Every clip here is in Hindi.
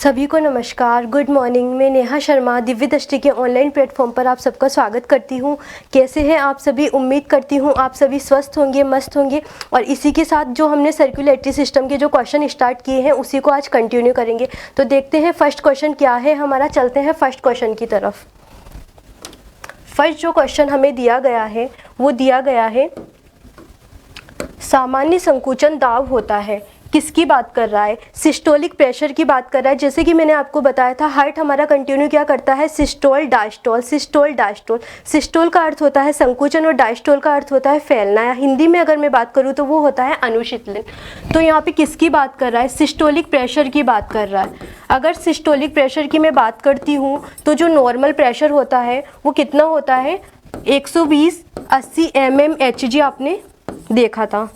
सभी को नमस्कार, गुड मॉर्निंग। मैं नेहा शर्मा दिव्य दृष्टि के ऑनलाइन प्लेटफॉर्म पर आप सबका स्वागत करती हूँ। कैसे हैं आप सभी? उम्मीद करती हूँ आप सभी स्वस्थ होंगे, मस्त होंगे। और इसी के साथ जो हमने सर्कुलेटरी सिस्टम के जो क्वेश्चन स्टार्ट किए हैं उसी को आज कंटिन्यू करेंगे। तो देखते हैं फर्स्ट क्वेश्चन क्या है हमारा। चलते हैं फर्स्ट क्वेश्चन की तरफ। फर्स्ट जो क्वेश्चन हमें दिया गया है वो दिया गया है सामान्य संकुचन दाब होता है। किसकी बात कर रहा है? सिस्टोलिक प्रेशर की बात कर रहा है। जैसे कि मैंने आपको बताया था, हार्ट हमारा कंटिन्यू क्या करता है? Systole diastole, systole diastole. Systole का अर्थ होता है संकुचन और डायस्टोल का अर्थ होता है फैलना, या हिंदी में अगर मैं बात करूँ तो वो होता है अनुशीतलन। तो यहाँ पे किसकी बात कर रहा है? सिस्टोलिक प्रेशर की बात कर रहा है। अगर सिस्टोलिक प्रेशर की मैं बात करती हूँ तो जो नॉर्मल प्रेशर होता है वो कितना होता है? 120/80 mmHg आपने देखा था।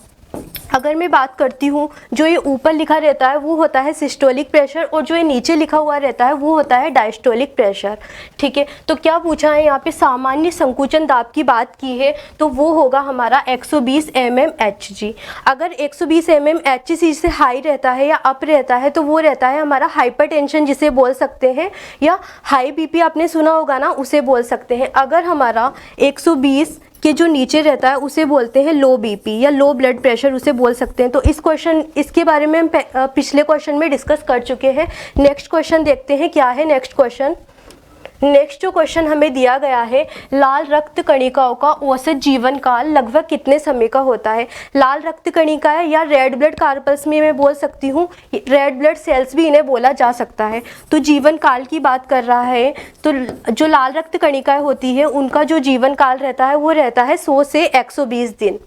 अगर मैं बात करती हूँ जो ये ऊपर लिखा रहता है वो होता है सिस्टोलिक प्रेशर, और जो ये नीचे लिखा हुआ रहता है वो होता है डायस्टोलिक प्रेशर। ठीक है, तो क्या पूछा है यहाँ पे? सामान्य संकुचन दाब की बात की है तो वो होगा हमारा 120 mmHg। अगर 120 mmHg से हाई रहता है या अप रहता है तो वो रहता है हमारा हाइपरटेंशन, जिसे बोल सकते हैं, या हाई बीपी आपने सुना होगा ना, उसे बोल सकते हैं। अगर हमारा 120 के जो नीचे रहता है उसे बोलते हैं लो बीपी या लो ब्लड प्रेशर, उसे बोल सकते हैं। तो इसके बारे में हम पिछले क्वेश्चन में डिस्कस कर चुके हैं। नेक्स्ट क्वेश्चन देखते हैं क्या है नेक्स्ट क्वेश्चन। नेक्स्ट जो क्वेश्चन हमें दिया गया है, लाल रक्त कणिकाओं का औसत जीवन काल लगभग कितने समय का होता है? लाल रक्त कणिकाएं या रेड ब्लड कार्पल्स में मैं बोल सकती हूँ, रेड ब्लड सेल्स भी इन्हें बोला जा सकता है। तो जीवन काल की बात कर रहा है, तो जो लाल रक्त कणिकाएं होती है उनका जो जीवन काल रहता है वो रहता है 100 से 120 दिन।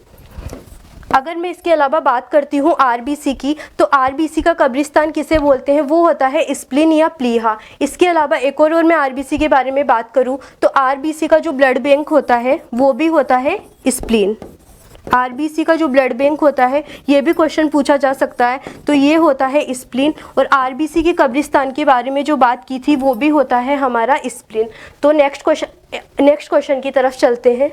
अगर मैं इसके अलावा बात करती हूँ आरबीसी की, तो आरबीसी का कब्रिस्तान किसे बोलते हैं? वो होता है स्प्लीन या प्लीहा। इसके अलावा एक और मैं आरबीसी के बारे में बात करूँ तो आरबीसी का जो ब्लड बैंक होता है वो भी होता है स्प्लीन। आरबीसी का जो ब्लड बैंक होता है, ये भी क्वेश्चन पूछा जा सकता है, तो ये होता है स्प्लीन। और आरबीसी के कब्रिस्तान के बारे में जो बात की थी वो भी होता है हमारा स्प्लीन। तो नेक्स्ट क्वेश्चन की तरफ चलते हैं।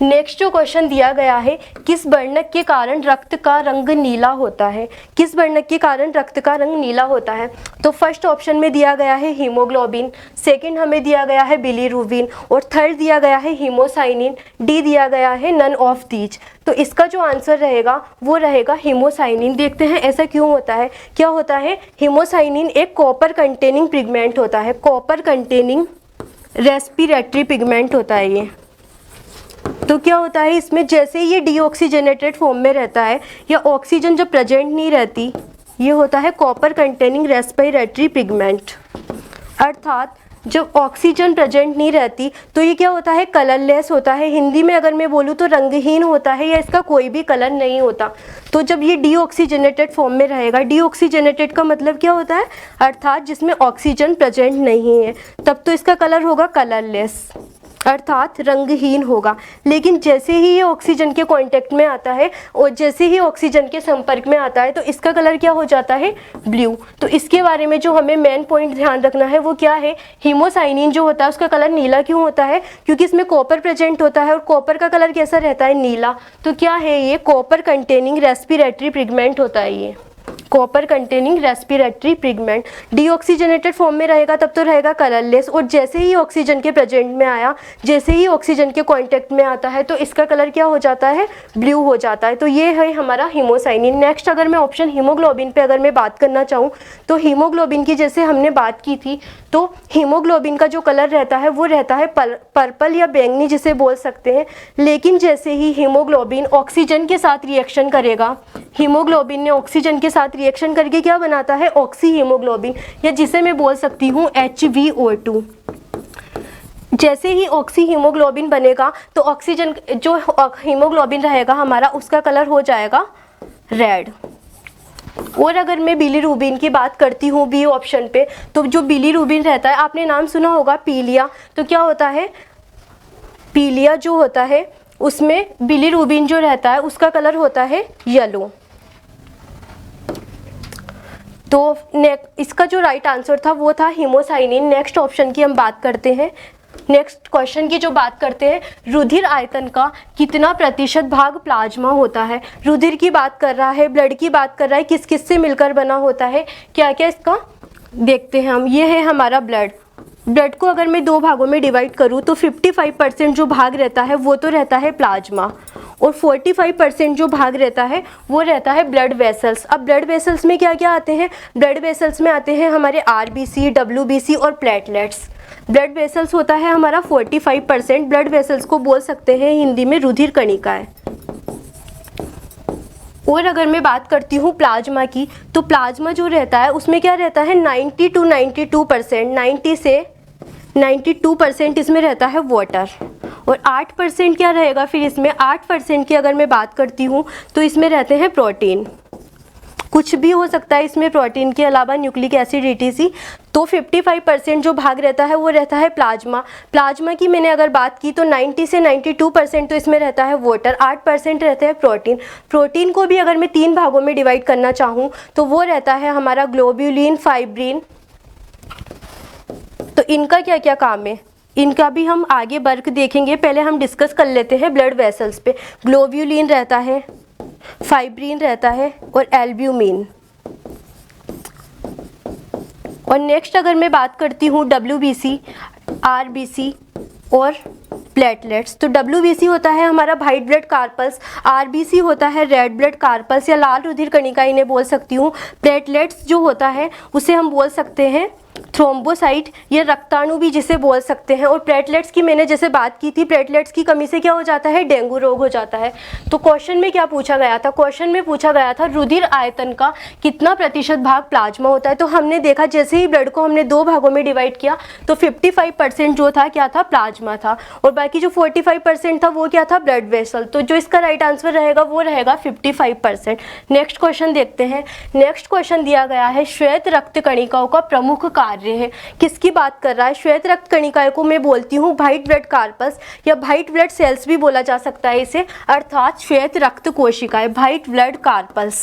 नेक्स्ट जो क्वेश्चन दिया गया है, किस वर्णक के कारण रक्त का रंग नीला होता है? किस वर्णक के कारण रक्त का रंग नीला होता है? तो फर्स्ट ऑप्शन में दिया गया है हीमोग्लोबिन, सेकंड हमें दिया गया है बिलीरुबिन, और थर्ड दिया गया है हीमोसाइनिन, डी दिया गया है नन ऑफ दीज। तो इसका जो आंसर रहेगा वो रहेगा हीमोसाइनिन। देखते हैं ऐसा क्यों होता है। क्या होता है? हीमोसाइनिन एक कॉपर कंटेनिंग पिगमेंट होता है, कॉपर कंटेनिंग रेस्पिरेटरी पिगमेंट होता है ये। तो क्या होता है इसमें, जैसे ये डीऑक्सीजनेटेड फॉर्म में रहता है या ऑक्सीजन जब प्रेजेंट नहीं रहती, ये होता है कॉपर कंटेनिंग रेस्पिरेटरी पिगमेंट। अर्थात जब ऑक्सीजन प्रेजेंट नहीं रहती तो ये क्या होता है? कलरलेस होता है। हिंदी में अगर मैं बोलूँ तो रंगहीन होता है, या इसका कोई भी कलर नहीं होता। तो जब ये डीऑक्सीजनेटेड फॉर्म में रहेगा, डीऑक्सीजनेटेड का मतलब क्या होता है? अर्थात जिसमें ऑक्सीजन प्रेजेंट नहीं है, तब तो इसका कलर होगा कलरलेस, अर्थात रंगहीन होगा। लेकिन जैसे ही ये ऑक्सीजन के कांटेक्ट में आता है और जैसे ही ऑक्सीजन के संपर्क में आता है तो इसका कलर क्या हो जाता है? ब्लू। तो इसके बारे में जो हमें मेन पॉइंट ध्यान रखना है वो क्या है? हीमोसाइनिन जो होता है उसका कलर नीला क्यों होता है? क्योंकि इसमें कॉपर प्रेजेंट होता है, और कॉपर का कलर कैसा रहता है? नीला। तो क्या है ये? कॉपर कंटेनिंग रेस्पिरेटरी पिगमेंट होता है ये, copper containing respiratory pigment. Deoxygenated form में रहेगा तब तो रहेगा कलरलेस, और जैसे ही ऑक्सीजन के प्रेजेंट में आया, जैसे ही ऑक्सीजन के कांटेक्ट में आता है तो इसका कलर क्या हो जाता है? ब्लू हो जाता है। तो ये है हमारा हीमोसाइनिन। नेक्स्ट अगर मैं ऑप्शन हीमोग्लोबिन पे अगर मैं बात करना चाहूँ तो हीमोग्लोबिन की जैसे हमने बात की थी, तो हीमोग्लोबिन का जो कलर रहता है वो रहता है पर्पल या बैंगनी, जिसे बोल सकते हैं। लेकिन जैसे ही हीमोग्लोबिन ऑक्सीजन के साथ रिएक्शन करेगा, हीमोग्लोबिन ने ऑक्सीजन के साथ रिएक्शन करके क्या बनाता है? ऑक्सी हीमोग्लोबिन, या जिसे मैं बोल सकती हूँ HVO2। जैसे ही ऑक्सी हीमोग्लोबिन बनेगा तो ऑक्सीजन जो हीमोग्लोबिन रहेगा हमारा, उसका कलर हो जाएगा रेड। और अगर मैं बिलीरुबिन की बात करती हूँ बी ऑप्शन पे, तो जो बिलीरुबिन रहता है, आपने नाम सुना होगा पीलिया। तो क्या होता है? पीलिया जो होता है उसमें बिलीरुबिन जो रहता है उसका कलर होता है येलो। तो इसका जो राइट आंसर था वो था हीमोसाइनिन। नेक्स्ट ऑप्शन की हम बात करते हैं। नेक्स्ट क्वेश्चन की जो बात करते हैं, रुधिर आयतन का कितना प्रतिशत भाग प्लाज्मा होता है। रुधिर की बात कर रहा है, ब्लड की बात कर रहा है, किस किस से मिलकर बना होता है, क्या क्या इसका देखते हैं हम, ये है हमारा ब्लड। ब्लड को अगर मैं दो भागों में डिवाइड करूँ तो 55% जो भाग रहता है वो तो रहता है प्लाज्मा, और 45% जो भाग रहता है वो रहता है ब्लड वेसल्स। अब ब्लड वेसल्स में क्या क्या आते हैं? ब्लड वेसल्स में आते हैं हमारे आरबीसी, डब्ल्यूबीसी और प्लेटलेट्स। ब्लड वेसल्स होता है हमारा 45%। ब्लड वेसल्स को बोल सकते हैं हिंदी में रुधिर कणिकाएं। और अगर मैं बात करती हूँ प्लाज्मा की, तो प्लाज्मा जो रहता है उसमें क्या रहता है 90 to 92%, 90 से 92% इसमें रहता है वाटर, और 8% क्या रहेगा फिर इसमें? 8% की अगर मैं बात करती हूँ तो इसमें रहते हैं प्रोटीन। कुछ भी हो सकता है इसमें प्रोटीन के अलावा, न्यूक्लिक एसिड etc। तो 55% जो भाग रहता है वो रहता है प्लाज्मा। प्लाज्मा की मैंने अगर बात की तो 90 से 92% तो इसमें रहता है वाटर, 8% रहते हैं प्रोटीन। प्रोटीन को भी अगर मैं 3 भागों में डिवाइड करना चाहूँ तो वो रहता है हमारा ग्लोब्यूलिन, फाइब्रिन। तो इनका क्या क्या काम है, इनका भी हम आगे वर्क देखेंगे। पहले हम डिस्कस कर लेते हैं ब्लड वेसल्स पे। ग्लोब्यूलिन रहता है, फाइब्रिन रहता है और एल्ब्यूमिन। और नेक्स्ट अगर मैं बात करती हूँ डब्ल्यूबीसी, आरबीसी और प्लेटलेट्स, तो डब्ल्यूबीसी होता है हमारा वाइट ब्लड कार्पल्स, आरबीसी होता है रेड ब्लड कार्पल्स या लाल रुधिर कणिका इन्हें बोल सकती हूँ। प्लेटलेट्स जो होता है उसे हम बोल सकते हैं थ्रोम्बोसाइट या रक्ताणु भी जिसे बोल सकते हैं। और प्लेटलेट्स की मैंने जैसे बात की थी, प्लेटलेट्स की कमी से क्या हो जाता है? डेंगू रोग हो जाता है। तो क्वेश्चन में क्या पूछा गया था? क्वेश्चन में पूछा गया था रुधिर आयतन का कितना प्रतिशत भाग प्लाज्मा होता है। तो हमने देखा जैसे ही ब्लड को हमने 2 भागों में डिवाइड किया तो 55% जो था क्या था? प्लाज्मा था, और बाकी जो 45% था वो क्या था? Blood vessel. तो जो इसका राइट आंसर रहेगा वो रहेगा 55%। नेक्स्ट क्वेश्चन देखते हैं। नेक्स्ट क्वेश्चन दिया गया है श्वेत रक्त कणिकाओं का प्रमुख कार्य है। किसकी बात कर रहा है? श्वेत रक्त कणिकाओं को मैं बोलती हूँ व्हाइट ब्लड कार्पस या व्हाइट ब्लड सेल्स भी बोला जा सकता है इसे, अर्थात श्वेत रक्त कोशिकाएं, व्हाइट ब्लड कार्पस।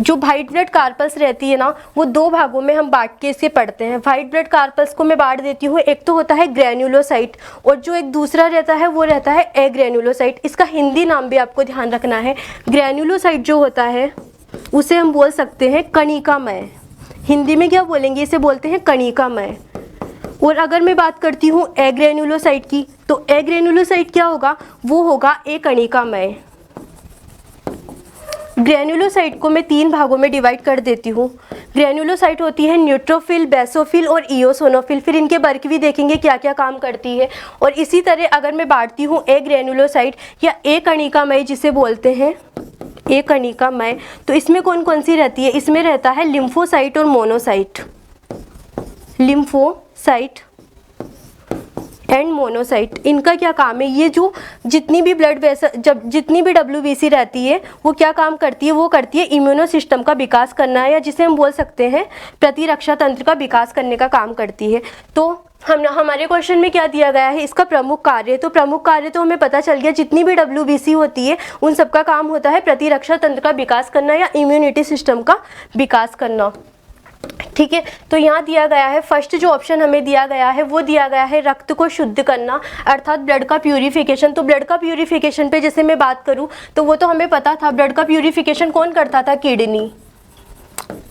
जो व्हाइट ब्लड कार्पस रहती है ना, वो 2 भागों में हम बांट के इसे पढ़ते हैं। व्हाइट ब्लड कार्पस को मैं बांट देती हूँ, एक तो होता है ग्रेन्युलोसाइट और जो एक दूसरा रहता है वो रहता है एग्रेन्युलोसाइट। इसका हिंदी नाम भी आपको ध्यान रखना है। ग्रेन्युलोसाइट जो होता है उसे हम बोल सकते हैं कणिकामय। हिंदी में क्या बोलेंगे? इसे बोलते हैं कणिकामय। और अगर मैं बात करती हूँ एग्रेन्युलोसाइट की, तो एग्रेन्युलोसाइट क्या होगा? वो होगा एकणिकामय। ग्रेन्युलोसाइट को मैं 3 भागों में डिवाइड कर देती हूँ। ग्रेन्युलोसाइट होती है न्यूट्रोफिल, बेसोफिल और इओसोनोफिल। फिर इनके वर्क भी देखेंगे क्या क्या काम करती है। और इसी तरह अगर मैं बांटती हूँ एग्रेन्युलोसाइट या एकणिकामय जिसे बोलते हैं एकणिकामय, तो इसमें कौन कौन सी रहती है? इसमें रहता है लिम्फोसाइट और मोनोसाइट। लिम्फोसाइट एंड मोनोसाइट, इनका क्या काम है? ये जो जितनी भी ब्लड वेसल, जब जितनी भी डब्ल्यूबीसी रहती है वो क्या काम करती है? वो करती है इम्यूनो सिस्टम का विकास करना, या जिसे हम बोल सकते हैं प्रतिरक्षा तंत्र का विकास करने का काम करती है। तो हमारे क्वेश्चन में क्या दिया गया है? इसका प्रमुख कार्य। तो प्रमुख कार्य तो हमें पता चल गया, जितनी भी डब्ल्यूबीसी होती है उन सबका काम होता है प्रतिरक्षा तंत्र का विकास करना या इम्यूनिटी सिस्टम का विकास करना। ठीक है, तो यहाँ दिया गया है फर्स्ट जो ऑप्शन हमें दिया गया है वो दिया गया है रक्त को शुद्ध करना, अर्थात ब्लड का प्यूरिफिकेशन। तो ब्लड का प्यूरिफिकेशन पे जैसे मैं बात करूँ तो वो तो हमें पता था, ब्लड का प्यूरिफिकेशन कौन करता था? किडनी।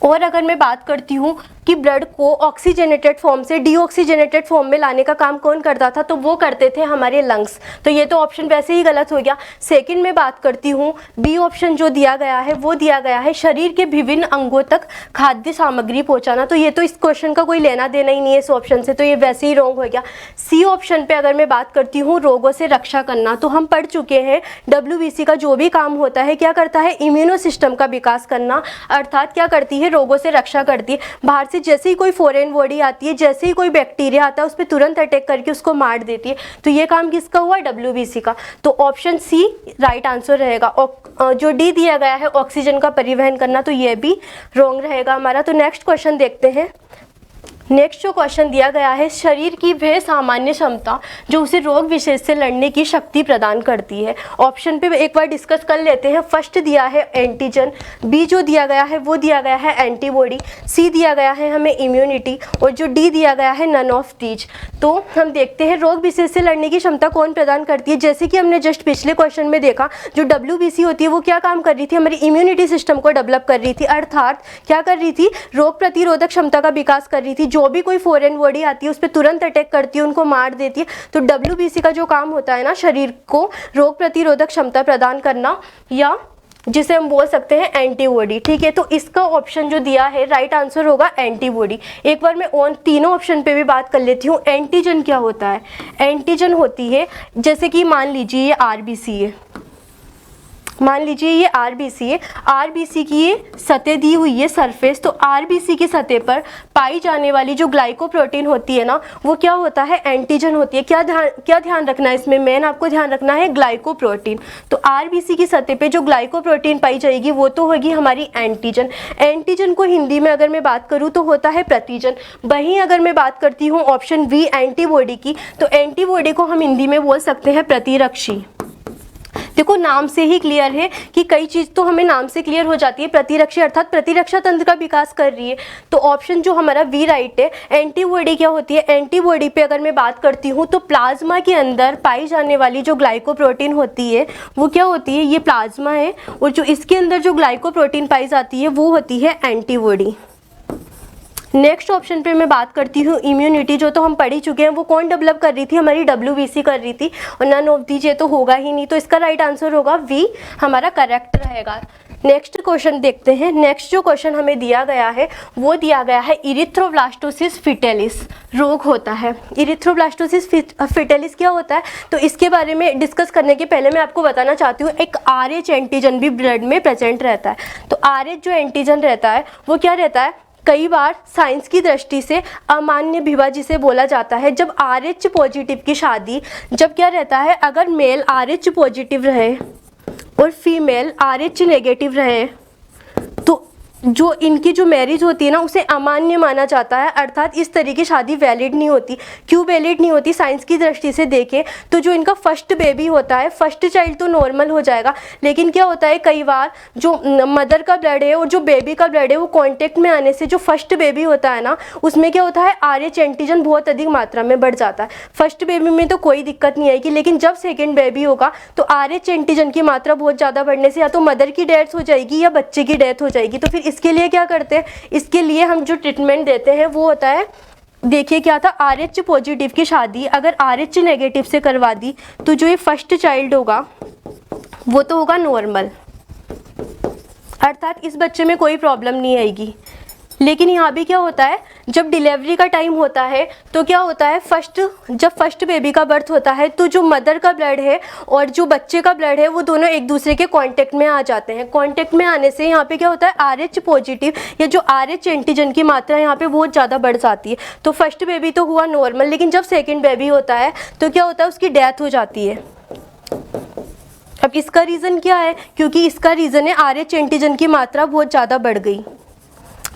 और अगर मैं बात करती हूँ कि ब्लड को ऑक्सीजनेटेड फॉर्म से डीऑक्सीजनेटेड फॉर्म में लाने का काम कौन करता था? तो वो करते थे हमारे लंग्स। तो ये तो ऑप्शन वैसे ही गलत हो गया। सेकंड में बात करती हूँ, बी ऑप्शन जो दिया गया है वो दिया गया है शरीर के विभिन्न अंगों तक खाद्य सामग्री पहुँचाना। तो ये तो इस क्वेश्चन का कोई लेना देना ही नहीं है इस ऑप्शन से, तो ये वैसे ही रॉन्ग हो गया। सी ऑप्शन पे अगर मैं बात करती हूँ रोगों से रक्षा करना, तो हम पढ़ चुके हैं डब्ल्यूबीसी का जो भी काम होता है क्या करता है? इम्यूनो सिस्टम का विकास करना, अर्थात क्या करती है? रोगों से रक्षा करती है। बाहर से जैसे ही कोई फॉरेन बॉडी आती है, जैसे ही कोई बैक्टीरिया आता है उस पर तुरंत अटैक करके उसको मार देती है। तो ये काम किसका हुआ? डब्ल्यूबीसी का। तो ऑप्शन सी राइट आंसर रहेगा। जो डी दिया गया है ऑक्सीजन का परिवहन करना, तो ये भी रॉन्ग रहेगा हमारा। तो नेक्स्ट क्वेश्चन देखते हैं। नेक्स्ट जो क्वेश्चन दिया गया है, शरीर की वह सामान्य क्षमता जो उसे रोग विशेष से लड़ने की शक्ति प्रदान करती है। ऑप्शन पे एक बार डिस्कस कर लेते हैं। फर्स्ट दिया है एंटीजन, बी जो दिया गया है वो दिया गया है एंटीबॉडी, सी दिया गया है हमें इम्यूनिटी, और जो डी दिया गया है नन ऑफ दीज। तो हम देखते हैं रोग विशेष से लड़ने की क्षमता कौन प्रदान करती है। जैसे कि हमने जस्ट पिछले क्वेश्चन में देखा, जो WBC होती है वो क्या काम कर रही थी, हमारी इम्यूनिटी सिस्टम को डेवलप कर रही थी, अर्थात क्या कर रही थी, रोग प्रतिरोधक क्षमता का विकास कर रही थी। जो भी कोई फॉरेन बॉडी आती है उस पर तुरंत अटैक करती है, उनको मार देती है। तो WBC का जो काम होता है ना, शरीर को रोग प्रतिरोधक क्षमता प्रदान करना, या जिसे हम बोल सकते हैं एंटीबॉडी। ठीक है, तो इसका ऑप्शन जो दिया है राइट आंसर होगा एंटीबॉडी। एक बार मैं ऑन तीनों ऑप्शन पे भी बात कर लेती हूँ। एंटीजन क्या होता है? एंटीजन होती है, जैसे कि मान लीजिए ये RBC है, मान लीजिए ये RBC है, RBC की ये सतह दी हुई है सरफेस, तो RBC की सतह पर पाई जाने वाली जो ग्लाइकोप्रोटीन होती है ना, वो क्या होता है, एंटीजन होती है। क्या ध्यान रखना है इसमें, मेन आपको ध्यान रखना है ग्लाइकोप्रोटीन। तो RBC की सतह पे जो ग्लाइकोप्रोटीन पाई जाएगी वो तो होगी हमारी एंटीजन। एंटीजन को हिंदी में अगर मैं बात करूँ तो होता है प्रतिजन। वहीं अगर मैं बात करती हूँ ऑप्शन बी एंटीबॉडी की, तो एंटीबॉडी को हम हिंदी में बोल सकते हैं प्रतिरक्षी। देखो नाम से ही क्लियर है कि कई चीज़ तो हमें नाम से क्लियर हो जाती है। प्रतिरक्षी अर्थात प्रतिरक्षा तंत्र का विकास कर रही है। तो ऑप्शन जो हमारा बी राइट है। एंटीबॉडी क्या होती है? एंटीबॉडी पे अगर मैं बात करती हूँ तो प्लाज्मा के अंदर पाई जाने वाली जो ग्लाइकोप्रोटीन होती है वो क्या होती है, ये प्लाज्मा है, और जो इसके अंदर जो ग्लाइकोप्रोटीन पाई जाती है वो होती है एंटीबॉडी। नेक्स्ट ऑप्शन पे मैं बात करती हूँ इम्यूनिटी, जो तो हम पढ़ ही चुके हैं। वो कौन डेवलप कर रही थी, हमारी WBC कर रही थी, और नन ऑफ दीज ये तो होगा ही नहीं। तो इसका राइट आंसर होगा वी, हमारा करेक्ट रहेगा। नेक्स्ट क्वेश्चन देखते हैं। नेक्स्ट जो क्वेश्चन हमें दिया गया है वो दिया गया है इरिथ्रोब्लास्टोसिस फिटेलिस रोग होता है। इरिथ्रोब्लास्टोसिस फिटेलिस क्या होता है, तो इसके बारे में डिस्कस करने के पहले मैं आपको बताना चाहती हूँ, एक RH एंटीजन भी ब्लड में प्रेजेंट रहता है। तो RH जो एंटीजन रहता है वो क्या रहता है, कई बार साइंस की दृष्टि से अमान्य विवाह जिसे बोला जाता है। जब RH पॉजिटिव की शादी, जब क्या रहता है, अगर मेल RH पॉजिटिव रहे और फीमेल RH नेगेटिव रहे, तो जो इनकी जो मैरिज होती है ना उसे अमान्य माना जाता है, अर्थात इस तरह की शादी वैलिड नहीं होती। क्यों वैलिड नहीं होती? साइंस की दृष्टि से देखें तो जो इनका फर्स्ट बेबी होता है, फर्स्ट चाइल्ड तो नॉर्मल हो जाएगा, लेकिन क्या होता है कई बार जो मदर का ब्लड है और जो बेबी का ब्लड है वो कॉन्टेक्ट में आने से जो फर्स्ट बेबी होता है ना उसमें क्या होता है, RH एंटीजन बहुत अधिक मात्रा में बढ़ जाता है। फर्स्ट बेबी में तो कोई दिक्कत नहीं आएगी, लेकिन जब सेकेंड बेबी होगा तो RH एंटीजन की मात्रा बहुत ज़्यादा बढ़ने से या तो मदर की डेथ हो जाएगी या बच्चे की डेथ हो जाएगी। तो फिर इसके लिए क्या करते हैं, इसके लिए हम जो ट्रीटमेंट देते हैं वो होता है, देखिए क्या था, RH पॉजिटिव की शादी अगर RH नेगेटिव से करवा दी तो जो ये फर्स्ट चाइल्ड होगा वो तो होगा नॉर्मल, अर्थात इस बच्चे में कोई प्रॉब्लम नहीं आएगी। लेकिन यहाँ भी क्या होता है, जब डिलीवरी का टाइम होता है तो क्या होता है, जब फर्स्ट बेबी का बर्थ होता है तो जो मदर का ब्लड है और जो बच्चे का ब्लड है वो दोनों एक दूसरे के कांटेक्ट में आ जाते हैं। कांटेक्ट में आने से यहाँ पे क्या होता है, RH पॉजिटिव या जो RH एंटीजन की मात्रा यहाँ पे बहुत ज़्यादा बढ़ जाती है। तो फर्स्ट बेबी तो हुआ नॉर्मल, लेकिन जब सेकेंड बेबी होता है तो क्या होता है, उसकी डेथ हो जाती है। अब इसका रीज़न क्या है, क्योंकि इसका रीज़न है RH एंटीजन की मात्रा बहुत ज़्यादा बढ़ गई।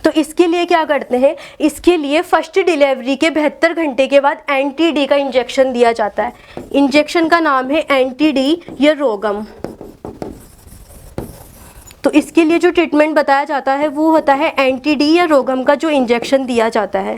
तो इसके लिए क्या करते हैं, इसके लिए फर्स्ट डिलीवरी के 72 घंटे के बाद एंटी-D का इंजेक्शन दिया जाता है। इंजेक्शन का नाम है एंटी-D या रोगम। तो इसके लिए जो ट्रीटमेंट बताया जाता है वो होता है एंटी-D या रोगम का जो इंजेक्शन दिया जाता है।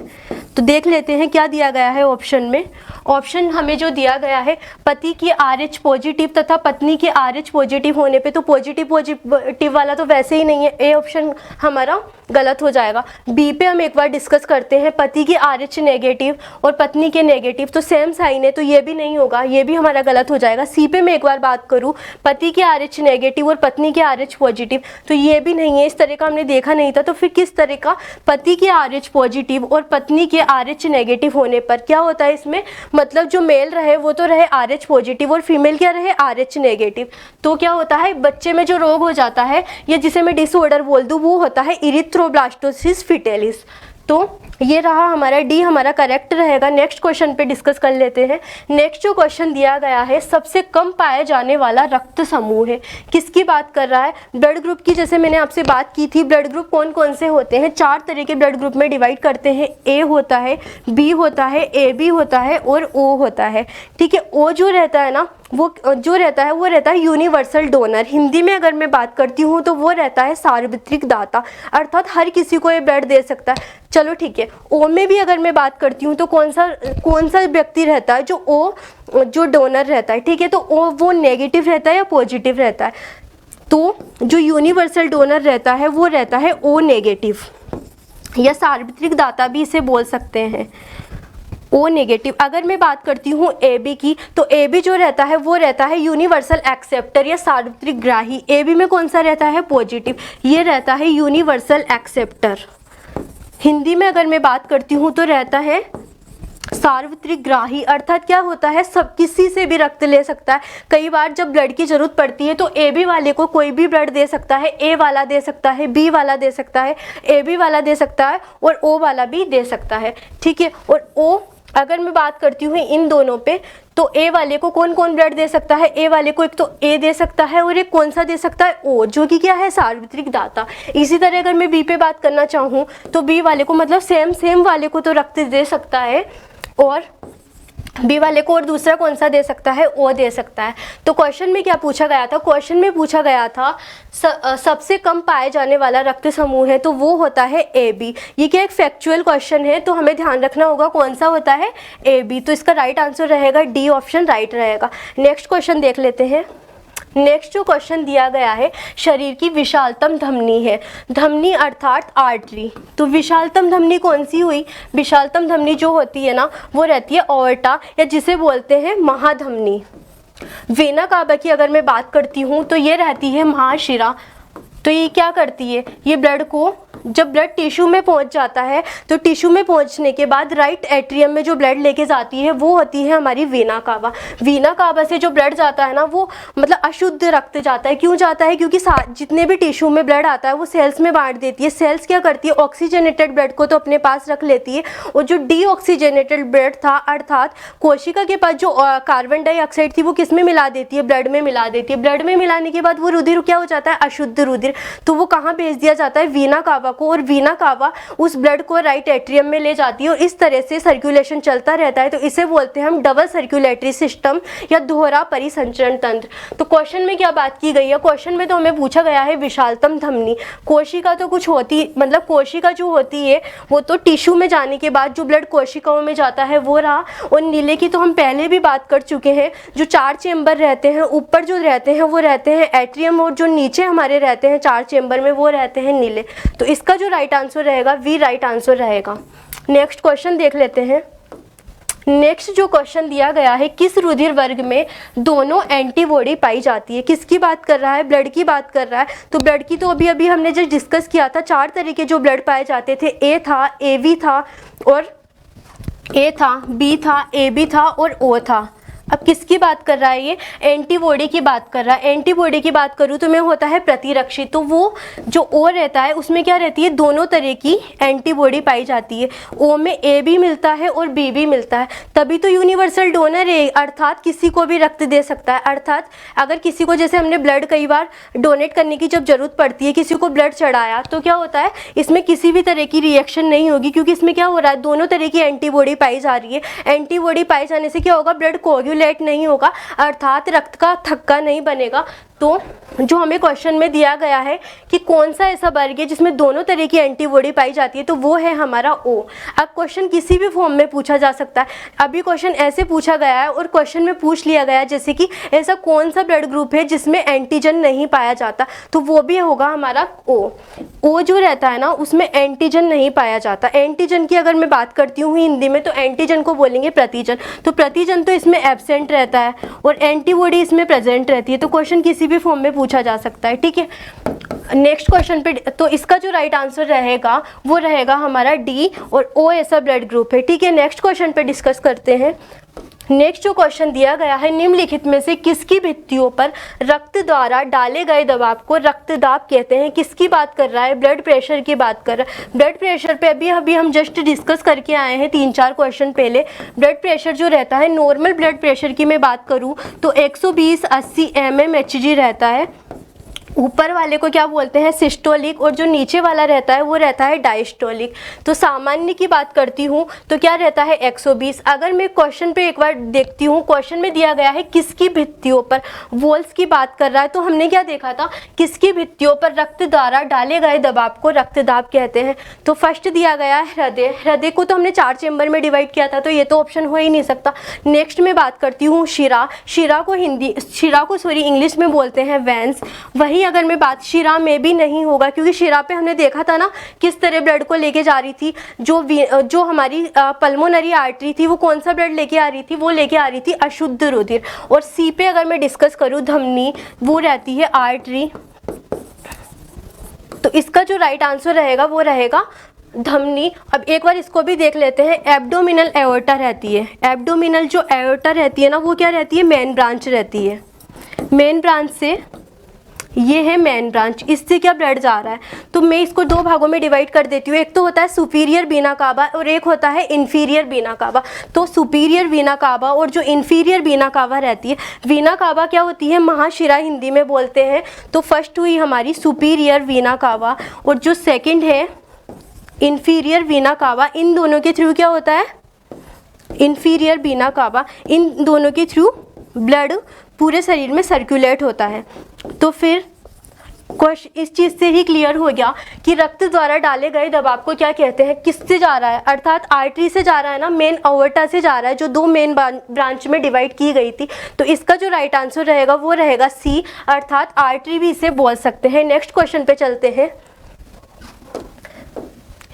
तो देख लेते हैं क्या दिया गया है ऑप्शन में। ऑप्शन हमें जो दिया गया है, पति की RH पॉजिटिव तथा पत्नी के RH पॉजिटिव होने पे, तो पॉजिटिव वाला तो वैसे ही नहीं है, ए ऑप्शन हमारा गलत हो जाएगा। बी पे हम एक बार डिस्कस करते हैं, पति की RH नेगेटिव और पत्नी के नेगेटिव, तो सेम साइन है तो ये भी नहीं होगा, ये भी हमारा गलत हो जाएगा। सी पे मैं एक बार बात करूँ, पति के RH नेगेटिव और पत्नी के RH पॉजिटिव, तो ये भी नहीं है, इस तरह का हमने देखा नहीं था। तो फिर किस तरह का, पति के RH पॉजिटिव और पत्नी के RH नेगेटिव होने पर क्या होता है इसमें, मतलब जो मेल रहे वो तो रहे RH पॉजिटिव और फीमेल क्या रहे RH नेगेटिव। तो क्या होता है, बच्चे में जो रोग हो जाता है या जिसे मैं डिसऑर्डर बोल दूँ वो होता है इरिथ्रोब्लास्टोसिस फिटेलिस। तो ये रहा हमारा डी, हमारा करेक्ट रहेगा। नेक्स्ट क्वेश्चन पे डिस्कस कर लेते हैं। नेक्स्ट जो क्वेश्चन दिया गया है, सबसे कम पाए जाने वाला रक्त समूह है, किसकी बात कर रहा है? ब्लड ग्रुप की। जैसे मैंने आपसे बात की थी, ब्लड ग्रुप कौन कौन से होते हैं, 4 तरह के ब्लड ग्रुप में डिवाइड करते हैं। ए होता है, बी होता है, ए बी होता है और ओ होता है। ठीक है, ओ जो रहता है ना, वो जो रहता है वो रहता है यूनिवर्सल डोनर। हिंदी में अगर मैं बात करती हूँ तो वो रहता है सार्वत्रिक दाता, अर्थात हर किसी को ये ब्लड दे सकता है। चलो ठीक है, ओ में भी अगर मैं बात करती हूँ तो कौन सा व्यक्ति रहता है जो डोनर रहता है। ठीक है, तो ओ वो नेगेटिव रहता है या पॉजिटिव रहता है? तो जो यूनिवर्सल डोनर रहता है वो रहता है ओ नेगेटिव, या सार्वत्रिक दाता भी इसे बोल सकते हैं, ओ नेगेटिव। अगर मैं बात करती हूँ ए बी की, तो ए बी जो रहता है वो रहता है यूनिवर्सल एक्सेप्टर या सार्वत्रिक ग्राही। ए बी में कौन सा रहता है? पॉजिटिव, ये रहता है यूनिवर्सल एक्सेप्टर। हिंदी में अगर मैं बात करती हूँ तो रहता है सार्वत्रिक ग्राही, अर्थात क्या होता है, सब किसी से भी रक्त ले सकता है। कई बार जब ब्लड की जरूरत पड़ती है तो ए बी वाले को कोई भी ब्लड दे सकता है, ए वाला दे सकता है, बी वाला दे सकता है, ए बी वाला दे सकता है और ओ वाला भी दे सकता है। ठीक है, और ओ अगर मैं बात करती हूँ इन दोनों पे, तो ए वाले को कौन कौन ब्लड दे सकता है? ए वाले को एक तो ए दे सकता है और एक कौन सा दे सकता है? ओ, जो कि क्या है, सार्वत्रिक दाता। इसी तरह अगर मैं बी पे बात करना चाहूँ तो बी वाले को, मतलब सेम वाले को तो रक्त दे सकता है, और बी वाले को और दूसरा कौन सा दे सकता है? ओ दे सकता है। तो क्वेश्चन में क्या पूछा गया था? क्वेश्चन में पूछा गया था सबसे कम पाए जाने वाला रक्त समूह है, तो वो होता है ए बी। ये क्या एक फैक्चुअल क्वेश्चन है, तो हमें ध्यान रखना होगा कौन सा होता है? A B. तो इसका राइट आंसर रहेगा डी ऑप्शन राइट रहेगा। नेक्स्ट क्वेश्चन देख लेते हैं। नेक्स्ट जो क्वेश्चन दिया गया है, शरीर की विशालतम धमनी है, धमनी अर्थात आर्टरी। तो विशालतम धमनी कौन सी हुई? विशालतम धमनी जो होती है ना, वो रहती है ऑर्टा, या जिसे बोलते हैं महाधमनी। वेना कावा की अगर मैं बात करती हूँ तो ये रहती है महाशिरा। तो ये क्या करती है? ये ब्लड को, जब ब्लड टिश्यू में पहुंच जाता है तो टिश्यू में पहुंचने के बाद राइट एट्रियम में जो ब्लड लेके जाती है वो होती है हमारी वेना कावा। वेना कावा से जो ब्लड जाता है ना, वो मतलब अशुद्ध रक्त जाता है। क्यों जाता है? क्योंकि जितने भी टिश्यू में ब्लड आता है वो सेल्स में बांट देती है। सेल्स क्या करती है? ऑक्सीजनेटेड ब्लड को तो अपने पास रख लेती है, और जो डीऑक्सीजनेटेड ब्लड था, अर्थात कोशिका के पास जो कार्बन डाइऑक्साइड थी, वो किस में मिला देती है? ब्लड में मिला देती है। ब्लड में मिलाने के बाद वो रुधिर क्या हो जाता है? अशुद्ध रुधिर। तो वो कहाँ भेज दिया जाता है? वेना कावा को, और वेना कावा उस ब्लड को राइट एट्रियम में ले जाती है, और इस तरह से सर्कुलेशन चलता रहता है। तो इसे बोलते हैं हम डबल सर्कुलेटरी सिस्टम या दोहरा परिसंचरण तंत्र। तो क्वेश्चन में क्या बात की गई है? क्वेश्चन में तो हमें पूछा गया है विशालतम धमनी। कोशिका तो कुछ होती, मतलब कोशिका जो होती है वो तो टिश्यू में जाने के बाद जो ब्लड कोशिकाओं में जाता है वो रहा। और नीले की तो हम पहले भी बात कर चुके हैं, जो 4 चेंबर रहते हैं, ऊपर जो रहते हैं वो रहते हैं एट्रियम, और जो नीचे हमारे रहते हैं 4 चेंबर में वो रहते हैं नीले। तो इसका जो राइट आंसर रहेगा वी राइट आंसर रहेगा। नेक्स्ट क्वेश्चन देख लेते हैं। नेक्स्ट जो क्वेश्चन दिया गया है, किस रुधिर वर्ग में दोनों एंटीबॉडी पाई जाती है? किसकी बात कर रहा है? ब्लड की बात कर रहा है। तो ब्लड की तो अभी हमने जो डिस्कस किया था, 4 तरह के जो ब्लड पाए जाते थे, ए था, ए वी था, और ए था, बी था, ए बी था और ओ था। अब किसकी बात कर रहा है? ये एंटीबॉडी की बात कर रहा है। एंटीबॉडी की बात करूँ तो मैं होता है प्रतिरक्षी। तो वो जो ओ रहता है उसमें क्या रहती है? दोनों तरह की एंटीबॉडी पाई जाती है। ओ में ए भी मिलता है और बी भी मिलता है, तभी तो यूनिवर्सल डोनर है, अर्थात किसी को भी रक्त दे सकता है। अर्थात अगर किसी को, जैसे हमने ब्लड कई बार डोनेट करने की जब जरूरत पड़ती है, किसी को ब्लड चढ़ाया, तो क्या होता है, इसमें किसी भी तरह की रिएक्शन नहीं होगी, क्योंकि इसमें क्या हो रहा है? दोनों तरह की एंटीबॉडी पाई जा रही है। एंटीबॉडी पाए जाने से क्या होगा? ब्लड कोगुलेट नहीं होगा, अर्थात रक्त का थक्का नहीं बनेगा। तो जो हमें क्वेश्चन में दिया गया है कि कौन सा ऐसा वर्ग है जिसमें दोनों तरह की एंटीबॉडी पाई जाती है, तो वो है हमारा ओ। अब क्वेश्चन किसी भी फॉर्म में पूछा जा सकता है। अभी क्वेश्चन ऐसे पूछा गया है और क्वेश्चन में पूछ लिया गया है जैसे कि ऐसा कौन सा ब्लड ग्रुप है जिसमें एंटीजन नहीं पाया जाता, तो वो भी होगा हमारा ओ। ओ जो रहता है ना, उसमें एंटीजन नहीं पाया जाता। एंटीजन की अगर मैं बात करती हूँ हिंदी में, तो एंटीजन को बोलेंगे प्रतिजन। तो प्रतिजन तो इसमें एब्सेंट रहता है और एंटीबॉडी इसमें प्रेजेंट रहती है। तो क्वेश्चन किसी भी फॉर्म में पूछा जा सकता है, ठीक है। नेक्स्ट क्वेश्चन पे, तो इसका जो राइट आंसर रहेगा वो रहेगा हमारा डी, और ओ ऐसा ब्लड ग्रुप है, ठीक है। नेक्स्ट क्वेश्चन पे डिस्कस करते हैं। नेक्स्ट जो क्वेश्चन दिया गया है, निम्नलिखित में से किसकी भित्तियों पर रक्त द्वारा डाले गए दबाव को रक्तदाब कहते हैं? किसकी बात कर रहा है? ब्लड प्रेशर की बात कर रहा है। ब्लड प्रेशर पे अभी हम जस्ट डिस्कस करके आए हैं 3-4 क्वेश्चन पहले। ब्लड प्रेशर जो रहता है, नॉर्मल ब्लड प्रेशर की मैं बात करूँ तो 120/80 mmHg रहता है। ऊपर वाले को क्या बोलते हैं? सिस्टोलिक, और जो नीचे वाला रहता है वो रहता है डायस्टोलिक। तो सामान्य की बात करती हूँ तो क्या रहता है? 120। अगर मैं क्वेश्चन पे एक बार देखती हूँ, क्वेश्चन में दिया गया है किसकी भित्तियों पर, वॉल्स की बात कर रहा है, तो हमने क्या देखा था? किसकी भित्तियों पर रक्त द्वारा डाले गए दबाव को रक्तदाब कहते हैं। तो फर्स्ट दिया गया है हृदय। हृदय को तो हमने 4 चेंबर में डिवाइड किया था, तो ये तो ऑप्शन हो ही नहीं सकता। नेक्स्ट में बात करती हूँ शिरा। शिरा को इंग्लिश में बोलते हैं वेंस। वही अगर मैं बात, शिरा में भी नहीं होगा, क्योंकि शिरा पे हमने देखा था ना किस तरह ब्लड को लेके जा रही थी। जो हमारी पल्मोनरी आर्टरी थी वो कौन सा ब्लड लेके आ रही थी? वो लेके आ रही थी अशुद्ध रुधिर। और सी पे अगर मैं डिस्कस करूँ धमनी, वो रहती है आर्टरी। तो इसका जो राइट आंसर रहेगा वो रहेगा धमनी। अब एक बार इसको भी देख लेते हैं। एब्डोमिनल एओर्टा रहती है। एब्डोमिनल जो एओर्टा रहती है ना, वो क्या रहती है? मेन ब्रांच रहती है। मेन ब्रांच से, ये है मेन ब्रांच, इससे क्या ब्लड जा रहा है? तो मैं इसको 2 भागों में डिवाइड कर देती हूँ। एक तो होता है सुपीरियर वीना कावा और एक होता है इन्फीरियर वीना कावा। तो सुपीरियर वीना कावा और जो इन्फीरियर वीना कावा रहती है, वीना कावा क्या होती है? महाशिरा हिंदी में बोलते हैं। तो फर्स्ट हुई हमारी सुपीरियर वीना कावा, और जो सेकेंड है इन्फीरियर वीना कावा। इन दोनों के थ्रू क्या होता है? इन्फीरियर वीना कावा, इन दोनों के थ्रू ब्लड पूरे शरीर में सर्कुलेट होता है। तो फिर क्वेश्चन इस चीज़ से ही क्लियर हो गया कि रक्त द्वारा डाले गए दबाव को क्या कहते हैं? किससे जा रहा है? अर्थात आर्टरी से जा रहा है ना, मेन अओर्टा से जा रहा है, जो 2 मेन ब्रांच में डिवाइड की गई थी। तो इसका जो राइट आंसर रहेगा वो रहेगा सी, अर्थात आर्टरी भी इसे बोल सकते हैं। नेक्स्ट क्वेश्चन पे चलते हैं।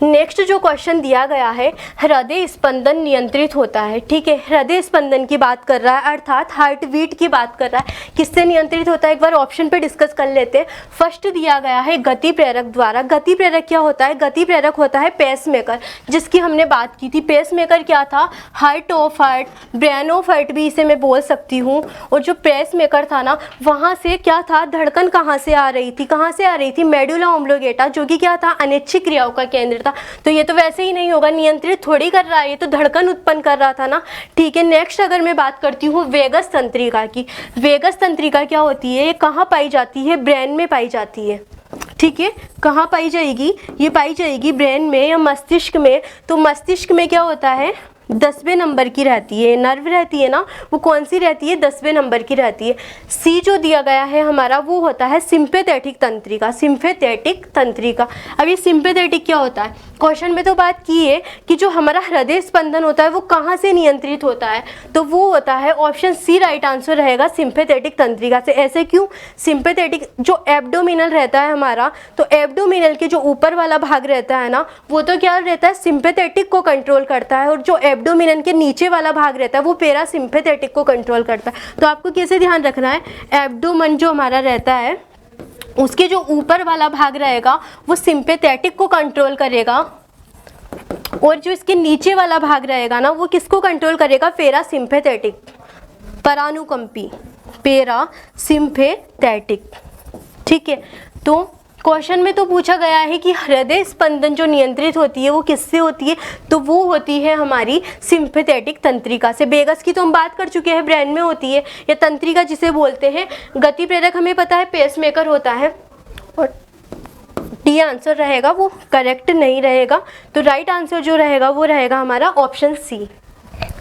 नेक्स्ट जो क्वेश्चन दिया गया है, हृदय स्पंदन नियंत्रित होता है। ठीक है, हृदय स्पंदन की बात कर रहा है, अर्थात हार्ट बीट की बात कर रहा है। किससे नियंत्रित होता है? एक बार ऑप्शन पे डिस्कस कर लेते हैं। फर्स्ट दिया गया है गति प्रेरक द्वारा। गति प्रेरक क्या होता है? गति प्रेरक होता है पेसमेकर, जिसकी हमने बात की थी। पेसमेकर क्या था? Heart of heart, brain of heart भी इसे मैं बोल सकती हूँ। और जो पेसमेकर था ना, वहाँ से क्या था? धड़कन कहाँ से आ रही थी? कहाँ से आ रही थी? मेडुला ऑब्लोंगेटा, जो कि क्या था? अनैच्छिक क्रियाओं का केंद्र था। तो ये तो वैसे ही नहीं होगा, नियंत्रित थोड़ी कर रहा है, ये तो धड़कन उत्पन्न कर रहा था ना। ठीक है, नेक्स्ट अगर मैं बात करती हूँ वेगस तंत्रिका की। वेगस तंत्रिका क्या होती है? ये कहाँ पाई जाती है? ब्रेन में पाई जाती है। ठीक है, कहाँ पाई जाएगी? ये पाई जाएगी ब्रेन में या मस्तिष्क में। तो मस्तिष्क में क्या होता है? 10वें नंबर की रहती है। नर्व रहती है ना, वो कौन सी रहती है? 10वें नंबर की रहती है। सी जो दिया गया है हमारा, वो होता है सिंपैथेटिक तंत्रिका। सिंपैथेटिक तंत्रिका। अब ये सिंपैथेटिक क्या होता है? क्वेश्चन में तो बात की है कि जो हमारा हृदय स्पंदन होता है वो कहाँ से नियंत्रित होता है, तो वो होता है ऑप्शन सी राइट आंसर रहेगा, सिंपैथेटिक तंत्रिका से। ऐसे क्यों? सिंपैथेटिक जो एब्डोमिनल रहता है हमारा, तो एब्डोमिनल के जो ऊपर वाला भाग रहता है ना, वो तो क्या रहता है? सिंपैथेटिक को कंट्रोल करता है। और जो एब्डोमिनल के नीचे वाला भाग रहता है वो पैरासिम्पैथेटिक को कंट्रोल करता है। तो आपको कैसे ध्यान रखना है? एब्डोमन जो हमारा रहता है उसके जो ऊपर वाला भाग रहेगा वो सिंपैथेटिक को कंट्रोल करेगा, और जो इसके नीचे वाला भाग रहेगा ना, वो किसको कंट्रोल करेगा? पैरासिम्पैथेटिक, परानुकंपी, पैरासिम्पैथेटिक। ठीक है, तो क्वेश्चन में तो पूछा गया है कि हृदय स्पंदन जो नियंत्रित होती है वो किससे होती है, तो वो होती है हमारी सिंपैथेटिक तंत्रिका से। वेगस की तो हम बात कर चुके हैं, ब्रेन में होती है, या तंत्रिका जिसे बोलते हैं। गति प्रेरक हमें पता है पेसमेकर होता है, और डी आंसर रहेगा वो करेक्ट नहीं रहेगा। तो राइट आंसर जो रहेगा वो रहेगा हमारा ऑप्शन सी।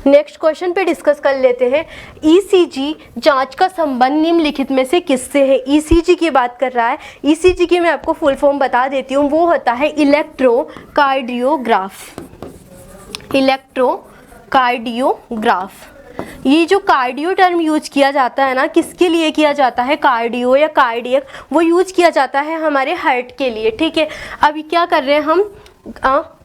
नेक्स्ट क्वेश्चन पे डिस्कस कर लेते हैं। ईसीजी जांच का संबंध निम्नलिखित में से किससे है? ईसीजी की बात कर रहा है। ईसीजी की मैं आपको फुल फॉर्म बता देती हूँ, वो होता है इलेक्ट्रोकार्डियोग्राफ। इलेक्ट्रोकार्डियोग्राफ। ये जो कार्डियो टर्म यूज किया जाता है ना, किसके लिए किया जाता है? कार्डियो या कार्डियक, वो यूज किया जाता है हमारे हार्ट के लिए। ठीक है, अभी क्या कर रहे हैं हम?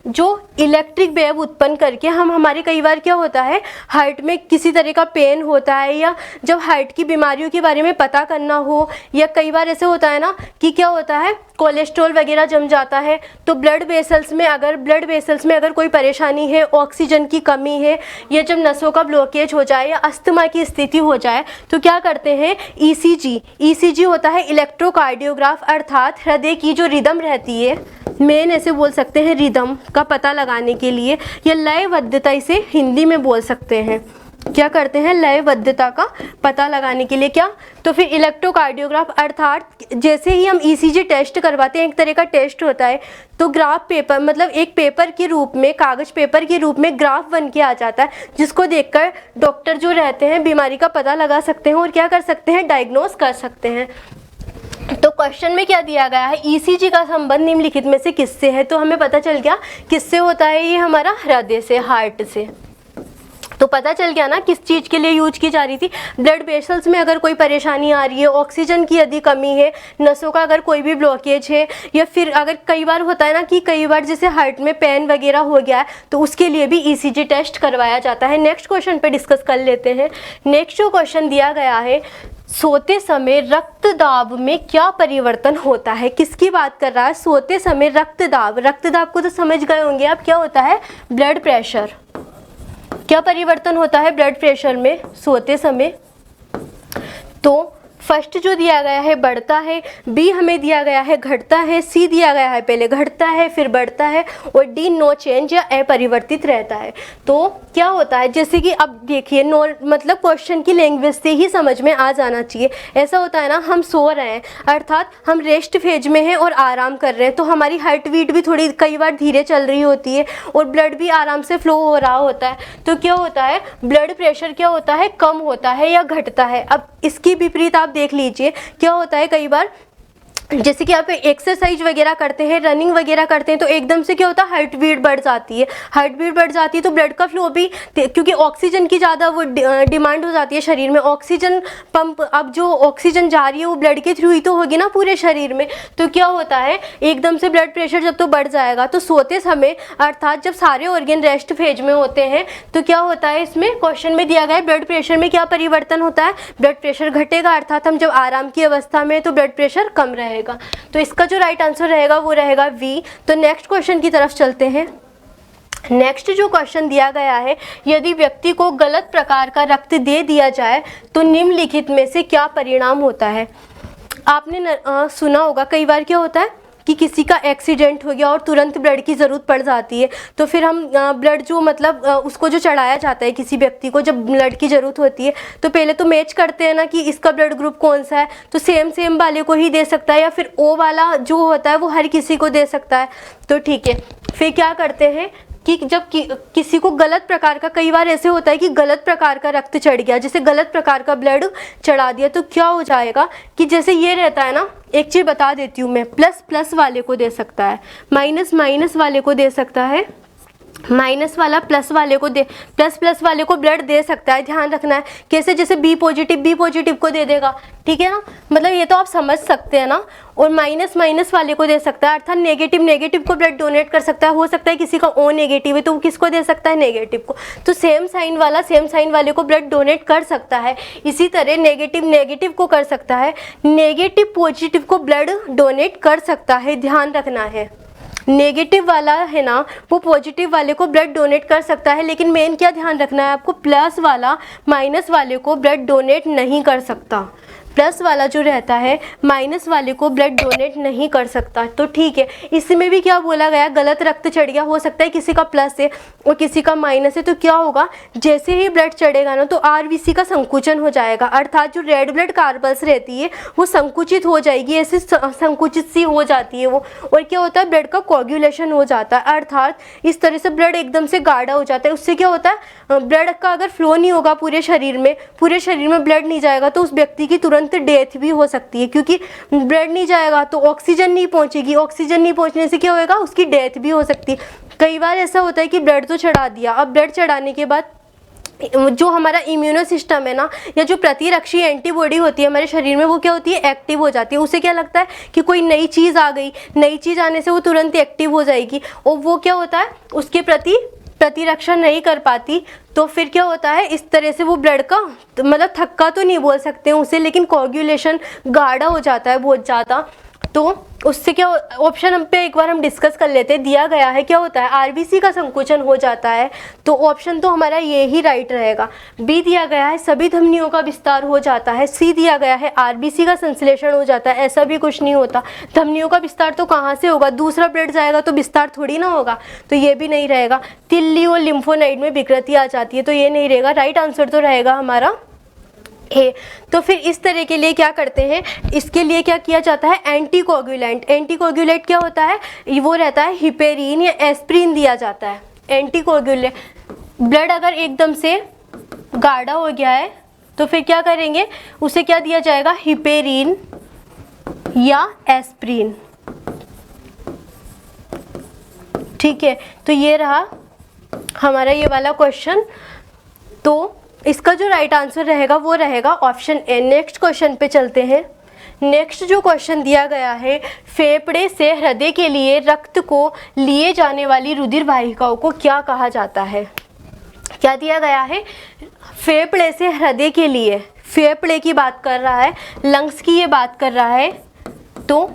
जो इलेक्ट्रिक वेव उत्पन्न करके हम हमारे कई बार क्या होता है, हार्ट में किसी तरह का पेन होता है, या जब हार्ट की बीमारियों के बारे में पता करना हो, या कई बार ऐसे होता है ना कि क्या होता है कोलेस्ट्रॉल वगैरह जम जाता है, तो ब्लड वेसल्स में अगर कोई परेशानी है, ऑक्सीजन की कमी है, या जब नसों का ब्लॉकेज हो जाए या अस्थमा की स्थिति हो जाए, तो क्या करते हैं, ईसीजी होता है इलेक्ट्रोकार्डियोग्राफ, अर्थात हृदय की जो रिदम रहती है, मेन ऐसे बोल सकते हैं रिदम का पता लगाने के लिए, या लयबद्धता इसे हिंदी में बोल सकते हैं, क्या करते हैं, लयबद्धता का पता लगाने के लिए क्या, तो फिर इलेक्ट्रोकार्डियोग्राफ, अर्थात जैसे ही हम ईसीजी टेस्ट करवाते हैं, एक तरह का टेस्ट होता है, तो ग्राफ पेपर मतलब एक पेपर के रूप में, कागज पेपर के रूप में ग्राफ बन के आ जाता है, जिसको देखकर डॉक्टर जो रहते हैं बीमारी का पता लगा सकते हैं और क्या कर सकते हैं, डायग्नोस कर सकते हैं। तो क्वेश्चन में क्या दिया गया है, ईसीजी का संबंध निम्नलिखित में से किससे है, तो हमें पता चल गया किससे होता है, ये हमारा हृदय से, हार्ट से। तो पता चल गया ना किस चीज़ के लिए यूज की जा रही थी, ब्लड वेसल्स में अगर कोई परेशानी आ रही है, ऑक्सीजन की यदि कमी है, नसों का अगर कोई भी ब्लॉकेज है, या फिर अगर कई बार होता है ना कि कई बार जैसे हार्ट में पेन वगैरह हो गया है, तो उसके लिए भी ईसीजी टेस्ट करवाया जाता है। नेक्स्ट क्वेश्चन पे डिस्कस कर लेते हैं। नेक्स्ट जो क्वेश्चन दिया गया है, सोते समय रक्तदाब में क्या परिवर्तन होता है, किसकी बात कर रहा है, सोते समय रक्तदाब को तो समझ गए होंगे आप, क्या होता है, ब्लड प्रेशर। क्या परिवर्तन होता है ब्लड प्रेशर में सोते समय, तो फर्स्ट जो दिया गया है बढ़ता है, बी हमें दिया गया है घटता है, सी दिया गया है पहले घटता है फिर बढ़ता है, और डी नो चेंज या अपरिवर्तित रहता है। तो क्या होता है, जैसे कि अब देखिए मतलब क्वेश्चन की लैंग्वेज से ही समझ में आ जाना चाहिए। ऐसा होता है ना, हम सो रहे हैं अर्थात हम रेस्ट फेज में हैं और आराम कर रहे हैं, तो हमारी हार्ट बीट भी थोड़ी कई बार धीरे चल रही होती है और ब्लड भी आराम से फ्लो हो रहा होता है, तो क्या होता है, ब्लड प्रेशर क्या होता है, कम होता है या घटता है। अब इसकी विपरीत आप देख लीजिए, क्या होता है, कई बार जैसे कि आप एक्सरसाइज वगैरह करते हैं, रनिंग वगैरह करते हैं, तो एकदम से क्या होता है, हार्ट बीट बढ़ जाती है, तो ब्लड का फ्लो भी, क्योंकि ऑक्सीजन की ज़्यादा वो डिमांड हो जाती है शरीर में, ऑक्सीजन पंप, अब जो ऑक्सीजन जा रही है वो ब्लड के थ्रू ही तो होगी ना पूरे शरीर में, तो क्या होता है, एकदम से ब्लड प्रेशर जब तो बढ़ जाएगा, तो सोते समय अर्थात जब सारे ऑर्गन रेस्ट फेज में होते हैं, तो क्या होता है, इसमें क्वेश्चन में दिया गया है ब्लड प्रेशर में क्या परिवर्तन होता है, ब्लड प्रेशर घटेगा, अर्थात हम जब आराम की अवस्था में तो ब्लड प्रेशर कम रहेगा। तो इसका जो राइट आंसर रहेगा वो रहेगा वी। तो नेक्स्ट क्वेश्चन की तरफ चलते हैं। नेक्स्ट जो क्वेश्चन दिया गया है, यदि व्यक्ति को गलत प्रकार का रक्त दे दिया जाए तो निम्नलिखित में से क्या परिणाम होता है। आपने सुना होगा कई बार क्या होता है कि किसी का एक्सीडेंट हो गया और तुरंत ब्लड की ज़रूरत पड़ जाती है, तो फिर हम ब्लड जो मतलब उसको जो चढ़ाया जाता है किसी व्यक्ति को, जब ब्लड की ज़रूरत होती है तो पहले तो मैच करते हैं ना कि इसका ब्लड ग्रुप कौन सा है, तो सेम वाले को ही दे सकता है, या फिर ओ वाला जो होता है वो हर किसी को दे सकता है। तो ठीक है, फिर क्या करते हैं कि जब किसी को गलत प्रकार का, कई बार ऐसे होता है कि गलत प्रकार का रक्त चढ़ गया, जैसे गलत प्रकार का ब्लड चढ़ा दिया, तो क्या हो जाएगा कि जैसे ये रहता है ना, एक चीज़ बता देती हूँ मैं, प्लस वाले को दे सकता है, माइनस वाले को दे सकता है, माइनस वाला प्लस वाले को प्लस वाले को ब्लड दे सकता है। ध्यान रखना है कैसे, जैसे बी पॉजिटिव को दे देगा, ठीक है ना, मतलब ये तो आप समझ सकते हैं ना। और माइनस वाले को दे सकता है, अर्थात नेगेटिव को ब्लड डोनेट कर सकता है। हो सकता है किसी का ओ नेगेटिव है तो वो किसको दे सकता है, नेगेटिव को, तो सेम साइन वाले को ब्लड डोनेट कर सकता है। इसी तरह नेगेटिव को कर सकता है, नेगेटिव पॉजिटिव को ब्लड डोनेट कर सकता है। ध्यान रखना है, नेगेटिव वाला है ना वो पॉजिटिव वाले को ब्लड डोनेट कर सकता है, लेकिन मेन क्या ध्यान रखना है आपको, प्लस वाला माइनस वाले को ब्लड डोनेट नहीं कर सकता। प्लस वाला जो रहता है माइनस वाले को ब्लड डोनेट नहीं कर सकता। तो ठीक है, इसमें भी क्या बोला गया, गलत रक्त चढ़ गया, हो सकता है किसी का प्लस है और किसी का माइनस है, तो क्या होगा, जैसे ही ब्लड चढ़ेगा ना तो आरबीसी का संकुचन हो जाएगा, अर्थात जो रेड ब्लड कार्बल्स रहती है वो संकुचित हो जाएगी, ऐसे संकुचित सी हो जाती है वो, और क्या होता है, ब्लड का कोagulation हो जाता है, अर्थात इस तरह से ब्लड एकदम से गाढ़ा हो जाता है। उससे क्या होता है, ब्लड का अगर फ्लो नहीं होगा पूरे शरीर में ब्लड नहीं जाएगा तो उस व्यक्ति की तुरंत डेथ भी हो सकती है, क्योंकि ब्लड नहीं जाएगा तो ऑक्सीजन नहीं पहुंचेगी, ऑक्सीजन नहीं पहुंचने से क्या होएगा, उसकी डेथ भी हो सकती है। कई बार ऐसा होता है कि ब्लड तो चढ़ा दिया, अब ब्लड चढ़ाने के बाद जो हमारा इम्यूनो सिस्टम है ना, या जो प्रतिरक्षी एंटीबॉडी होती है हमारे शरीर में, वो क्या होती है, एक्टिव हो जाती है। उसे क्या लगता है कि कोई नई चीज़ आ गई, नई चीज़ आने से वो तुरंत एक्टिव हो जाएगी, और वो क्या होता है, उसके प्रति प्रतिरक्षा नहीं कर पाती, तो फिर क्या होता है, इस तरह से वो ब्लड का मतलब थक्का तो नहीं बोल सकते हैं उसे, लेकिन कोagulation गाढ़ा हो जाता है बहुत ज़्यादा। तो उससे क्या ऑप्शन हम पे एक बार हम डिस्कस कर लेते हैं। दिया गया है क्या होता है, आरबीसी का संकुचन हो जाता है, तो ऑप्शन तो हमारा ये ही राइट रहेगा। बी दिया गया है सभी धमनियों का विस्तार हो जाता है। सी दिया गया है आरबीसी का संश्लेषण हो जाता है। ऐसा भी कुछ नहीं होता, धमनियों का विस्तार तो कहाँ से होगा, दूसरा ब्लड जाएगा तो विस्तार थोड़ी ना होगा, तो ये भी नहीं रहेगा। तिल्ली और लिम्फोनाइड में विकृति आ जाती है, तो ये नहीं रहेगा। राइट आंसर तो रहेगा हमारा है। तो फिर इस तरह के लिए क्या करते हैं, इसके लिए क्या किया जाता है, एंटीकोगुलेंट। एंटीकोगुलेंट क्या होता है, वो रहता है हिपेरिन या एस्प्रिन दिया जाता है। एंटीकोगुलेंट, ब्लड अगर एकदम से गाढ़ा हो गया है तो फिर क्या करेंगे, उसे क्या दिया जाएगा, हिपेरिन या एस्प्रिन। ठीक है, तो ये रहा हमारा ये वाला क्वेश्चन। तो इसका जो राइट आंसर रहेगा वो रहेगा ऑप्शन ए। नेक्स्ट क्वेश्चन पे चलते हैं। नेक्स्ट जो क्वेश्चन दिया गया है, फेफड़े से हृदय के लिए रक्त को लिए जाने वाली रुधिर वाहिकाओं को क्या कहा जाता है। क्या दिया गया है, फेफड़े से हृदय के लिए, फेफड़े की बात कर रहा है, लंग्स की ये बात कर रहा है। तो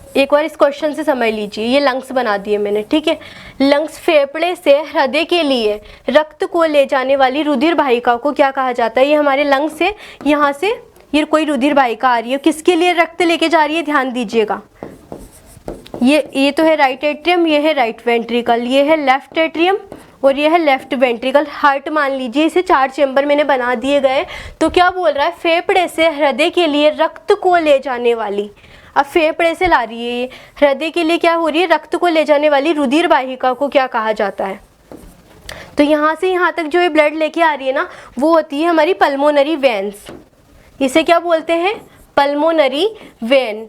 एक बार इस क्वेश्चन से समझ लीजिए, ये लंग्स बना दिए मैंने, ठीक है। लंग्स, फेफड़े से हृदय के लिए रक्त को ले जाने वाली रुधिर वाहिका को क्या कहा जाता है। ये हमारे लंग्स से, यहाँ से ये कोई रुधिर वाहिका आ रही है, किसके लिए रक्त लेके जा रही है, ध्यान दीजिएगा। ये तो है राइट एट्रियम, ये है राइट वेंट्रिकल, ये है लेफ्ट एट्रियम और ये है लेफ्ट वेंट्रिकल। हार्ट मान लीजिए, इसे 4 चेंबर मैंने बना दिए गए। तो क्या बोल रहा है, फेफड़े से हृदय के लिए रक्त को ले जाने वाली, अब फेफड़े से ला रही है ये, हृदय के लिए क्या हो रही है, रक्त को ले जाने वाली रुधिर वाहिका को क्या कहा जाता है। तो यहाँ से यहाँ तक जो ये ब्लड लेके आ रही है ना, वो होती है हमारी पल्मोनरी वेन्स। इसे क्या बोलते हैं, पल्मोनरी वेन।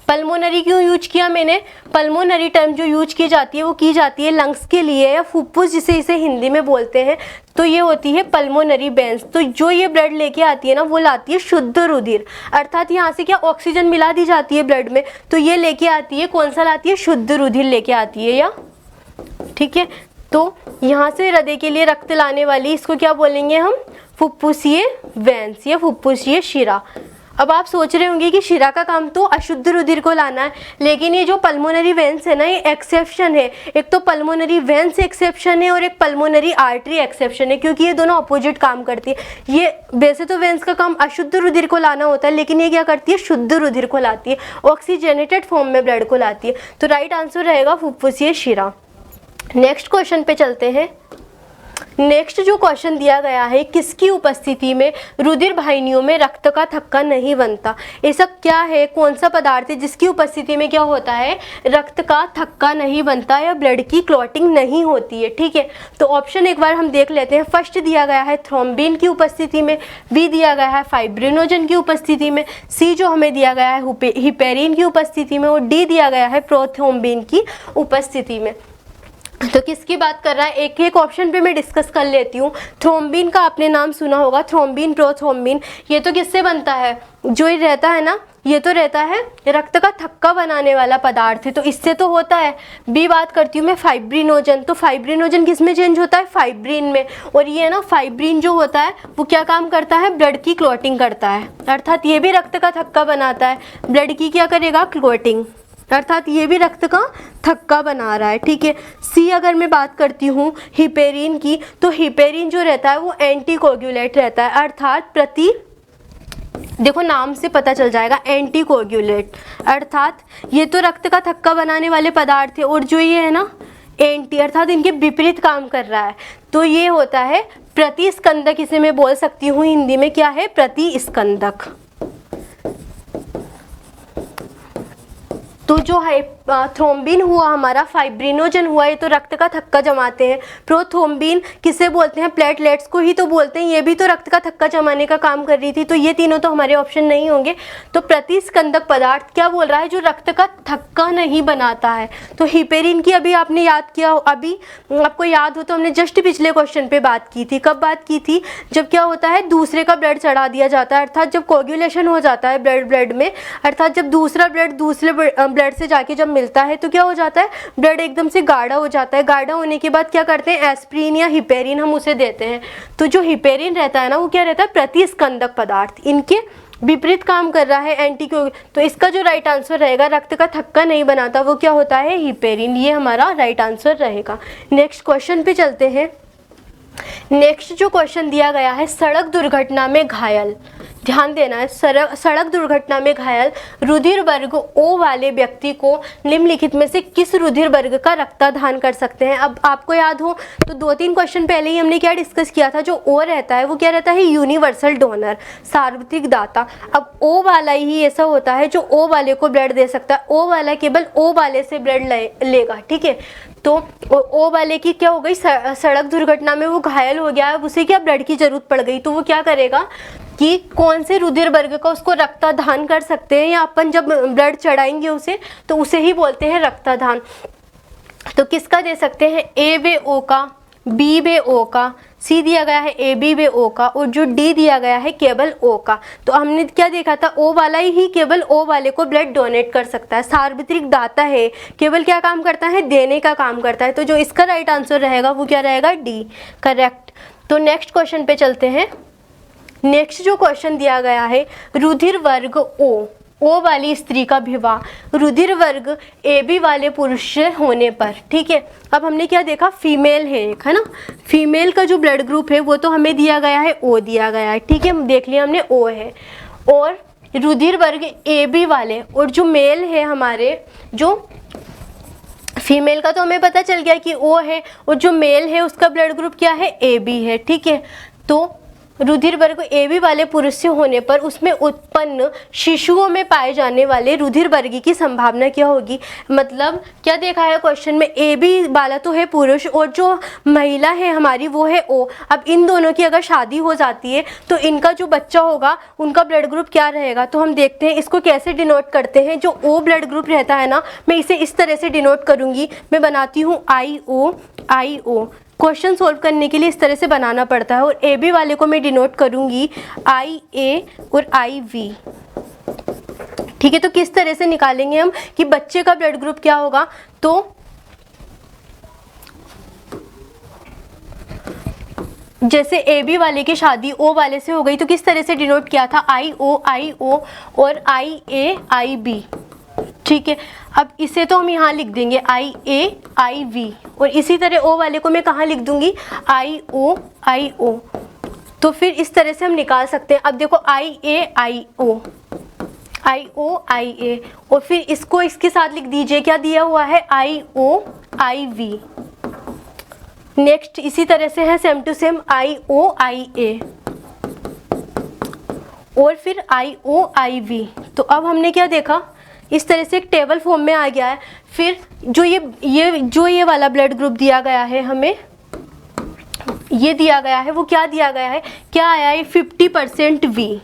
पल्मोनरी क्यों यूज किया मैंने, पल्मोनरी टर्म जो यूज की जाती है वो की जाती है लंग्स के लिए, या फुफ्फुस जिसे इसे हिंदी में बोलते हैं, तो ये होती है पल्मोनरी वेन्स। तो जो ये ब्लड लेके आती है ना, वो लाती है शुद्ध रुधिर, अर्थात यहाँ से क्या ऑक्सीजन मिला दी जाती है ब्लड में, तो ये लेके आती है, कौन सा लाती है, शुद्ध रुधिर लेके आती है, या ठीक है। तो यहाँ से हृदय के लिए रक्त लाने वाली, इसको क्या बोलेंगे हम, फुफ्फुसीय वेन्स या फुफ्फुसीय शिरा। अब आप सोच रहे होंगे कि शिरा का काम तो अशुद्ध रुधिर को लाना है, लेकिन ये जो पल्मोनरी वेन्स है ना, ये एक्सेप्शन है। एक तो पल्मोनरी वेन्स एक्सेप्शन है और एक पल्मोनरी आर्टरी एक्सेप्शन है, क्योंकि ये दोनों अपोजिट काम करती है। ये वैसे तो वेन्स का काम अशुद्ध रुधिर को लाना होता है, लेकिन ये क्या करती है, शुद्ध रुधिर को लाती है, ऑक्सीजनेटेड फॉर्म में ब्लड को लाती है। तो राइट आंसर रहेगा फुफ्फुसीय शिरा। नेक्स्ट क्वेश्चन पे चलते हैं। नेक्स्ट जो क्वेश्चन दिया गया है, किसकी उपस्थिति में रुधिर वाहिनियों में रक्त का थक्का नहीं बनता। ऐसा क्या है, कौन सा पदार्थ है जिसकी उपस्थिति में क्या होता है, रक्त का थक्का नहीं बनता या ब्लड की क्लॉटिंग नहीं होती है। ठीक है, तो ऑप्शन एक बार हम देख लेते हैं। फर्स्ट दिया गया है थ्रोम्बिन की उपस्थिति में, बी दिया गया है फाइब्रिनोजन की उपस्थिति में, सी जो हमें दिया गया है हिपेरिन की उपस्थिति में, और डी दिया गया है प्रोथ्रोम्बिन की उपस्थिति में। तो किसकी बात कर रहा है, एक एक ऑप्शन पे मैं डिस्कस कर लेती हूँ। थ्रोम्बिन का आपने नाम सुना होगा, थ्रोम्बिन, प्रोथ्रोम्बिन। ये तो किससे बनता है, जो ये रहता है ना, ये तो रहता है रक्त का थक्का बनाने वाला पदार्थ है, तो इससे तो होता है। बी बात करती हूँ मैं फाइब्रिनोजन, तो फाइब्रिनोजन किस में चेंज होता है, फाइब्रिन में। और ये ना फाइब्रिन जो होता है वो क्या काम करता है, ब्लड की क्लॉटिंग करता है, अर्थात ये भी रक्त का थक्का बनाता है। ब्लड की क्या करेगा, क्लॉटिंग, अर्थात ये भी रक्त का थक्का बना रहा है। ठीक है। सी अगर मैं बात करती हूँ हिपेरिन की, तो हिपेरिन जो रहता है वो एंटीकोगुलेट रहता है, अर्थात देखो नाम से पता चल जाएगा, एंटीकोगुलेट, अर्थात ये तो रक्त का थक्का बनाने वाले पदार्थ है, और जो ये है ना एंटी, अर्थात इनके विपरीत काम कर रहा है, तो ये होता है प्रतिस्कंदक। इसे मैं बोल सकती हूँ हिंदी में क्या है, प्रतिस्कंदक। तो जो है थ्रोम्बिन हुआ हमारा, फाइब्रिनोजन हुआ, ये तो रक्त का थक्का जमाते हैं। प्रोथ्रोम्बिन किसे बोलते हैं, प्लेटलेट्स को ही तो बोलते हैं, ये भी तो रक्त का थक्का जमाने का काम कर रही थी, तो ये तीनों तो हमारे ऑप्शन नहीं होंगे। तो प्रतिस्कंदक पदार्थ क्या बोल रहा है, जो रक्त का थक्का नहीं बनाता है। तो हिपेरिन की अभी आपने याद किया, अभी आपको याद हो तो हमने जस्ट पिछले क्वेश्चन पे बात की थी। कब बात की थी, जब क्या होता है दूसरे का ब्लड चढ़ा दिया जाता है, अर्थात जब कोगुलेशन हो जाता है ब्लड में, अर्थात जब दूसरा ब्लड दूसरे ब्लड से जाके जब मिलता है तो क्या हो जाता है, ब्लड एकदम से गाढ़ा हो जाता है। गाढ़ा होने के बाद क्या करते हैं, एस्प्रिन या हिपेरिन हम उसे देते हैं। तो जो हिपेरिन रहता है ना, वो क्या रहता है, प्रतिस्कंदक पदार्थ। इनके विपरीत काम कर रहा है एंटी को, तो इसका जो राइट आंसर रहेगा, रक्त का थक्का नहीं बनाता, वो क्या होता है, हिपेरिन। ये हमारा राइट आंसर रहेगा। नेक्स्ट क्वेश्चन पे चलते हैं। नेक्स्ट जो क्वेश्चन दिया गया है, सड़क दुर्घटना में घायल, ध्यान देना है, सड़क दुर्घटना में घायल रुधिर वर्ग ओ वाले व्यक्ति को निम्नलिखित में से किस रुधिर वर्ग का रक्तदान कर सकते हैं। अब आपको याद हो तो 2-3 क्वेश्चन पहले ही हमने क्या डिस्कस किया था, जो ओ रहता है वो क्या रहता है, यूनिवर्सल डोनर, सार्वत्रिक दाता। अब ओ वाला ही ऐसा होता है जो ओ वाले को ब्लड दे सकता है, ओ वाला केवल ओ वाले से ब्लड लेगा, ठीक है। तो ओ वाले की क्या हो गई, सड़क दुर्घटना में वो घायल हो गया है, उसे क्या ब्लड की जरूरत पड़ गई, तो वो क्या करेगा कि कौन से रुधिर वर्ग का उसको रक्तदान कर सकते हैं, या अपन जब ब्लड चढ़ाएंगे उसे तो उसे ही बोलते हैं रक्तदान। तो किसका दे सकते हैं, ए वे ओ का, बी वे ओ का, सी दिया गया है ए बी वे ओ का, और जो डी दिया गया है केवल ओ का। तो हमने क्या देखा था, ओ वाला ही केवल ओ वाले को ब्लड डोनेट कर सकता है, सार्वत्रिक दाता है, केवल क्या काम करता है, देने का काम करता है। तो जो इसका राइट आंसर रहेगा वो क्या रहेगा, डी, करेक्ट। तो नेक्स्ट क्वेश्चन पे चलते हैं। नेक्स्ट जो क्वेश्चन दिया गया है, रुधिर वर्ग ओ वाली स्त्री का विवाह रुधिर वर्ग ए बी वाले पुरुष से होने पर, ठीक है। अब हमने क्या देखा, फीमेल है एक, है ना, फीमेल का जो ब्लड ग्रुप है वो तो हमें दिया गया है, ओ दिया गया है, ठीक है, देख लिया हमने ओ है। और रुधिर वर्ग ए बी वाले, और जो मेल है हमारे, जो फीमेल का तो हमें पता चल गया कि ओ है, और जो मेल है उसका ब्लड ग्रुप क्या है, ए बी है, ठीक है। तो रुधिर वर्ग ए बी वाले पुरुष से होने पर उसमें उत्पन्न शिशुओं में पाए जाने वाले रुधिर वर्ग की संभावना क्या होगी। मतलब क्या देखा है क्वेश्चन में, ए बी वाला तो है पुरुष और जो महिला है हमारी वो है ओ। अब इन दोनों की अगर शादी हो जाती है तो इनका जो बच्चा होगा उनका ब्लड ग्रुप क्या रहेगा। तो हम देखते हैं इसको कैसे डिनोट करते हैं। जो ओ ब्लड ग्रुप रहता है ना, मैं इसे इस तरह से डिनोट करूँगी, मैं बनाती हूँ आई ओ। क्वेश्चन सोल्व करने के लिए इस तरह से बनाना पड़ता है। और ए बी वाले को मैं डिनोट करूंगी आई ए और आई वी, ठीक है। तो किस तरह से निकालेंगे हम कि बच्चे का ब्लड ग्रुप क्या होगा। तो जैसे ए बी वाले की शादी ओ वाले से हो गई तो किस तरह से डिनोट किया था, आई ओ और आई ए आई बी, ठीक है। अब इसे तो हम यहाँ लिख देंगे आई ए आई वी, और इसी तरह ओ वाले को मैं कहाँ लिख दूंगी, आई ओ। तो फिर इस तरह से हम निकाल सकते हैं। अब देखो आई ओ आई ए, और फिर इसको इसके साथ लिख दीजिए, क्या दिया हुआ है, आई ओ आई वी। नेक्स्ट इसी तरह से है सेम टू सेम आई ओ आई ए और फिर आई ओ आई वी। तो अब हमने क्या देखा, इस तरह से एक टेबल फॉर्म में आ गया है। फिर जो ये वाला ब्लड ग्रुप दिया गया है हमें, ये दिया गया है, वो क्या दिया गया है, क्या आया है 50% we,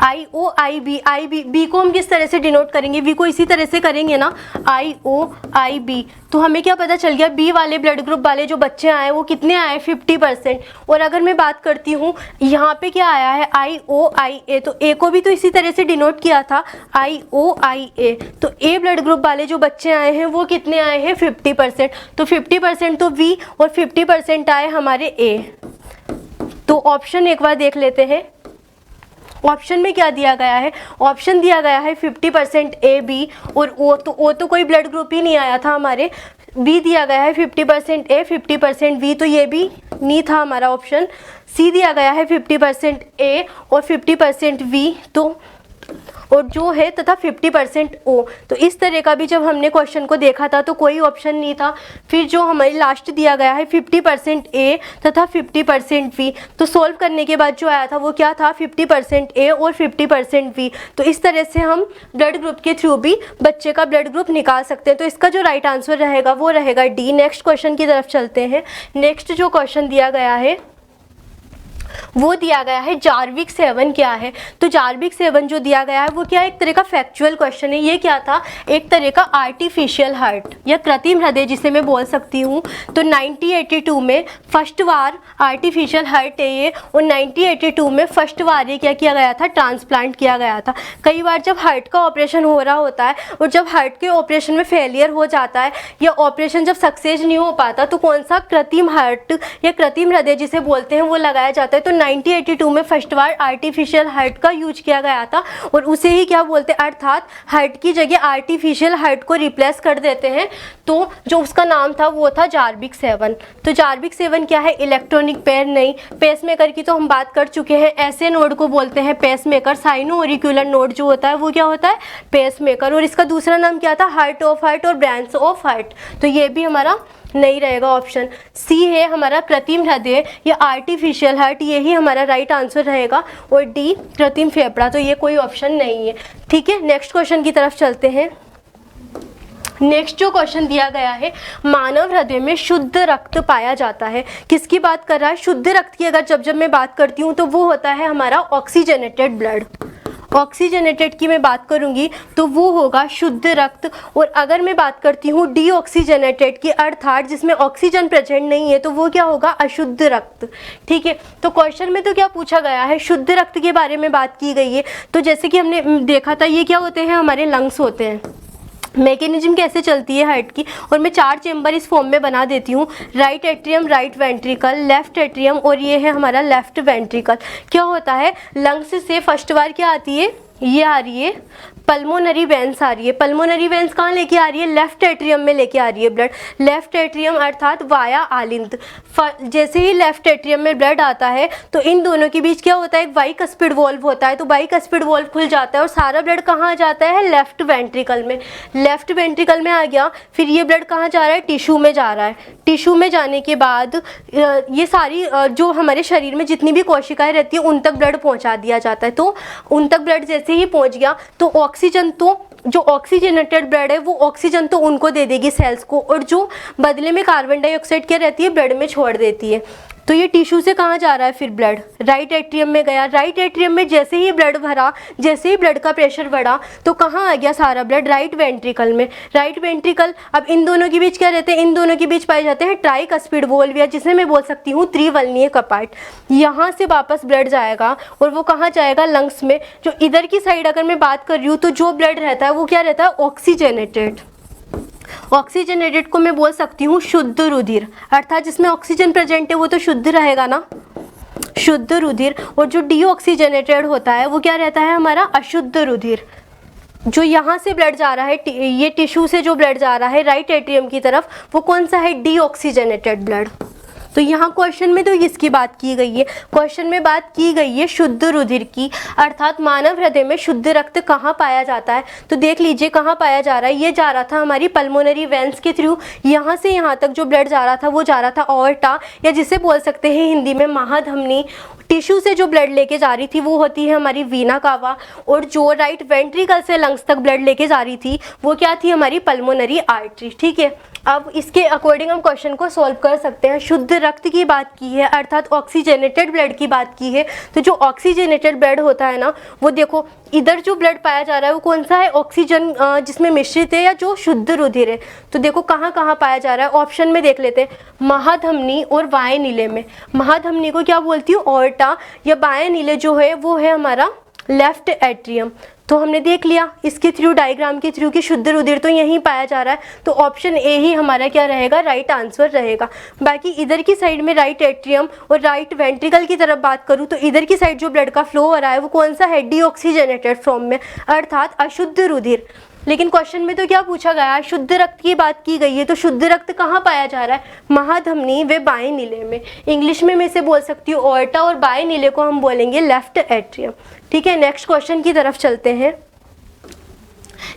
I O I B को हम किस तरह से डिनोट करेंगे, वी को इसी तरह से करेंगे ना, आई ओ आई बी। तो हमें क्या पता चल गया, बी वाले ब्लड ग्रुप वाले जो बच्चे आए वो कितने आए, 50%। और अगर मैं बात करती हूँ यहाँ पे क्या आया है, आई ओ आई ए, तो ए को भी तो इसी तरह से डिनोट किया था, आई ओ आई ए। तो ए ब्लड ग्रुप वाले जो बच्चे आए हैं वो कितने आए हैं, 50%। तो 50% तो वी और 50% आए हमारे ए। तो ऑप्शन एक बार देख लेते हैं, ऑप्शन में क्या दिया गया है, ऑप्शन दिया गया है 50% ए बी, और ओ तो कोई ब्लड ग्रुप ही नहीं आया था हमारे। बी दिया गया है 50% ए 50% वी, तो ये भी नहीं था हमारा ऑप्शन। सी दिया गया है 50% ए और 50% वी, तो और जो है तथा 50% ओ। तो इस तरह का भी जब हमने क्वेश्चन को देखा था तो कोई ऑप्शन नहीं था। फिर जो हमारी लास्ट दिया गया है 50% ए तथा 50% वी, तो सोल्व करने के बाद जो आया था वो क्या था, 50% ए और 50% वी। तो इस तरह से हम ब्लड ग्रुप के थ्रू भी बच्चे का ब्लड ग्रुप निकाल सकते हैं। तो इसका जो राइट आंसर रहेगा वो रहेगा डी। नेक्स्ट क्वेश्चन की तरफ चलते हैं। नेक्स्ट जो क्वेश्चन दिया गया है वो दिया गया है जार्विक 7 क्या है। तो जार्विक 7 जो दिया गया है वो क्या है, एक तरह का फैक्चुअल क्वेश्चन है। ये क्या था, एक तरह का आर्टिफिशियल हार्ट या कृत्रिम हृदय जिसे मैं बोल सकती हूँ। तो 1982 में फर्स्ट बार आर्टिफिशियल हार्ट है ये, और 1982 में फर्स्ट बार ये क्या किया गया था, ट्रांसप्लांट किया गया था। कई बार जब हार्ट का ऑपरेशन हो रहा होता है और जब हार्ट के ऑपरेशन में फेलियर हो जाता है या ऑपरेशन जब सक्सेस नहीं हो पाता तो कौन सा कृत्रिम हार्ट या कृत्रिम हृदय जिसे बोलते हैं वो लगाया जाता है। तो 1982 में फर्स्ट बार आर्टिफिशियल हार्ट का यूज किया गया था और उसे ही क्या बोलते हैं, अर्थात हार्ट की जगह आर्टिफिशियल हार्ट को रिप्लेस कर देते हैं। तो जो उसका नाम था वो था जार्विक 7। तो जार्विक 7 क्या है, इलेक्ट्रॉनिक पेयर नहीं। पेसमेकर की तो हम बात कर चुके हैं, ऐसे नोड को बोलते हैं पेसमेकर। साइनो ऑरिक्यूलर नोड जो होता है वो क्या होता है, पेसमेकर। और इसका दूसरा नाम क्या था, हार्ट ऑफ हार्ट और ब्रांच ऑफ हार्ट। तो ये भी हमारा नहीं रहेगा, ऑप्शन सी है हमारा कृत्रिम हृदय या आर्टिफिशियल हार्ट, यही हमारा राइट आंसर रहेगा। और डी कृत्रिम फेफड़ा, तो ये कोई ऑप्शन नहीं है। ठीक है, नेक्स्ट क्वेश्चन की तरफ चलते हैं। नेक्स्ट जो क्वेश्चन दिया गया है, मानव हृदय में शुद्ध रक्त पाया जाता है। किसकी बात कर रहा है, शुद्ध रक्त की अगर जब मैं बात करती हूँ तो वो होता है हमारा ऑक्सीजनेटेड ब्लड। ऑक्सीजनेटेड की मैं बात करूंगी तो वो होगा शुद्ध रक्त। और अगर मैं बात करती हूँ डीऑक्सीजनेटेड की, अर्थात जिसमें ऑक्सीजन प्रेजेंट नहीं है, तो वो क्या होगा, अशुद्ध रक्त। ठीक है, तो क्वेश्चन में तो क्या पूछा गया है, शुद्ध रक्त के बारे में बात की गई है। तो जैसे कि हमने देखा था, ये क्या होते हैं, हमारे लंग्स होते हैं। मैकेनिज्म कैसे चलती है हार्ट की, और मैं 4 चेंबर इस फॉर्म में बना देती हूँ। Right atrium, right ventricle, left atrium और ये है हमारा लेफ्ट वेंट्रिकल। क्या होता है, लंग्स से फर्स्ट बार क्या आती है, ये आ रही है पल्मोनरी वेंस आ रही है। पल्मोनरी वेंस कहाँ लेके आ रही है, लेफ्ट एट्रियम में लेके आ रही है ब्लड। लेफ्ट एट्रियम अर्थात वाया आलिंद। जैसे ही लेफ्ट एट्रियम में ब्लड आता है तो इन दोनों के बीच क्या होता है, एक बाइकस्पिड वॉल्व होता है। तो बाइकस्पिड वॉल्व खुल जाता है और सारा ब्लड कहाँ जाता है, लेफ्ट वेंट्रिकल में। लेफ्ट वेंट्रिकल में आ गया, फिर ये ब्लड कहाँ जा रहा है, टिश्यू में जा रहा है। टिश्यू में जाने के बाद ये सारी जो हमारे शरीर में जितनी भी कोशिकाएं रहती है उन तक ब्लड पहुँचा दिया जाता है। तो उन तक ब्लड जैसे ही पहुँच गया तो ऑक्सीजन, तो जो ऑक्सीजनेटेड ब्लड है वो ऑक्सीजन तो उनको दे देगी सेल्स को, और जो बदले में कार्बन डाइऑक्साइड क्या रहती है, ब्लड में छोड़ देती है। तो ये टिश्यू से कहाँ जा रहा है फिर ब्लड, राइट एट्रियम में गया। राइट एट्रियम में जैसे ही ब्लड भरा, जैसे ही ब्लड का प्रेशर बढ़ा तो कहाँ आ गया सारा ब्लड, राइट वेंट्रिकल में। राइट वेंट्रिकल, अब इन दोनों के बीच क्या रहते हैं, इन दोनों के बीच पाए जाते हैं ट्राइकस्पिड वॉल्व, या जिसे मैं बोल सकती हूँ त्रिवलनीय कपाट। यहाँ से वापस ब्लड जाएगा और वो कहाँ जाएगा, लंग्स में। जो इधर की साइड अगर मैं बात कर रही हूँ तो जो ब्लड रहता है वो क्या रहता है, ऑक्सीजनेटेड। ऑक्सीजनेटेड को मैं बोल सकती हूँ शुद्ध रुधिर, अर्थात जिसमें ऑक्सीजन प्रेजेंट है वो तो शुद्ध रहेगा ना, शुद्ध रुधिर। और जो डीऑक्सीजनेटेड होता है वो क्या रहता है, हमारा अशुद्ध रुधिर। जो यहाँ से ब्लड जा रहा है, ये टिश्यू से जो ब्लड जा रहा है राइट एट्रियम की तरफ, वो कौन सा है, डीऑक्सीजनेटेड ब्लड। तो यहाँ क्वेश्चन में तो इसकी बात की गई है, क्वेश्चन में बात की गई है शुद्ध रुधिर की, अर्थात मानव हृदय में शुद्ध रक्त कहाँ पाया जाता है। तो देख लीजिए कहाँ पाया जा रहा है, ये जा रहा था हमारी पल्मोनरी वेंस के थ्रू। यहाँ से यहाँ तक जो ब्लड जा रहा था वो जा रहा था ऑर्टा, या जिसे बोल सकते हैं हिंदी में महाधमनी। टिश्यू से जो ब्लड लेके जा रही थी वो होती है हमारी वीना कावा, और जो राइट वेंट्रिकल से लंग्स तक ब्लड लेके जा रही थी वो क्या थी, हमारी पल्मोनरी आर्टरी। ठीक है, अब इसके अकॉर्डिंग हम क्वेश्चन को सॉल्व कर सकते हैं। शुद्ध रक्त की बात की है, अर्थात ऑक्सीजनेटेड ब्लड की बात की है। तो जो ऑक्सीजनेटेड ब्लड होता है ना, वो देखो इधर जो ब्लड पाया जा रहा है वो कौन सा है, ऑक्सीजन जिसमें मिश्रित है या जो शुद्ध रुधिर है। तो देखो कहाँ कहाँ पाया जा रहा है, ऑप्शन में देख लेते हैं, महाधमनी और बाएं नीले में। महाधमनी को क्या बोलती हूँ, ऑर्टा, या बाएं नीले जो है वो है हमारा लेफ्ट एट्रियम। तो हमने देख लिया इसके थ्रू, डायग्राम के थ्रू कि शुद्ध रुधिर तो यहीं पाया जा रहा है। तो ऑप्शन ए ही हमारा क्या रहेगा, राइट आंसर रहेगा। बाकी इधर की साइड में राइट एट्रियम और राइट वेंट्रिकल की तरफ बात करूँ तो इधर की साइड जो ब्लड का फ्लो हो रहा है वो कौन सा है, डीऑक्सीजनेटेड फॉर्म में, अर्थात अशुद्ध रुधिर। लेकिन क्वेश्चन में तो क्या पूछा गया है, शुद्ध रक्त की बात की गई है। तो शुद्ध रक्त कहाँ पाया जा रहा है, महाधमनी व बाएं नीले में। इंग्लिश में मैं इसे बोल सकती हूँ ऑर्टा, और बाएं नीले को हम बोलेंगे लेफ्ट एट्रियम। ठीक है, नेक्स्ट क्वेश्चन की तरफ चलते हैं।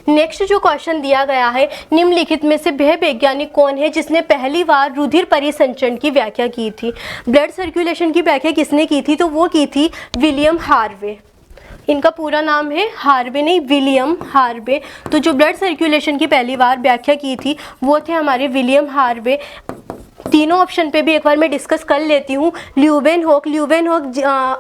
नेक्स्ट जो क्वेश्चन दिया गया है, निम्नलिखित में से वह वैज्ञानिक कौन है जिसने पहली बार रुधिर परिसंचरण की व्याख्या की थी। ब्लड सर्कुलेशन की व्याख्या किसने की थी, तो वो की थी विलियम हार्वे। इनका पूरा नाम है हार्वे नहीं, विलियम हार्वे। तो जो ब्लड सर्कुलेशन की पहली बार व्याख्या की थी वो थे हमारे विलियम हार्वे। तीनों ऑप्शन पे भी एक बार मैं डिस्कस कर लेती हूँ। ल्यूवेनहॉक,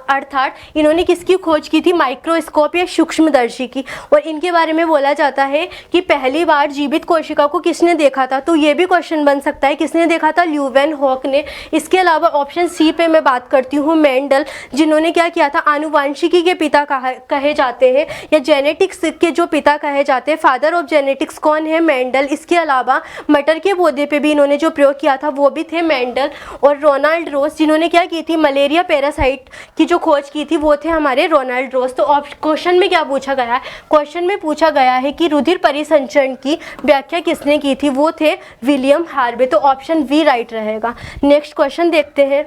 अर्थात इन्होंने किसकी खोज की थी, माइक्रोस्कोप या सूक्ष्मदर्शी की। और इनके बारे में बोला जाता है कि पहली बार जीवित कोशिका को किसने देखा था। तो ये भी क्वेश्चन बन सकता है, किसने देखा था, ल्यूवेनहॉक ने। इसके अलावा ऑप्शन सी पे मैं बात करती हूँ, मेंडल, जिन्होंने क्या किया था, आनुवांशिकी के पिता कहे जाते हैं, या जेनेटिक्स के जो पिता कहे जाते हैं, फादर ऑफ जेनेटिक्स कौन है, मेंडल। इसके अलावा मटर के पौधे पे भी इन्होंने जो प्रयोग किया था वो भी भी थे मेंडल और रोनाल्ड रोस, जिन्होंने क्या की थी, मलेरिया पैरासाइट की जो खोज की थी वो थे हमारे रोनाल्ड रोस। तो क्वेश्चन में क्या पूछा गया है, क्वेश्चन में पूछा गया है कि रुधिर परिसंचरण की व्याख्या किसने की थी, वो थे विलियम हार्वे। तो ऑप्शन बी राइट रहेगा। नेक्स्ट क्वेश्चन देखते हैं।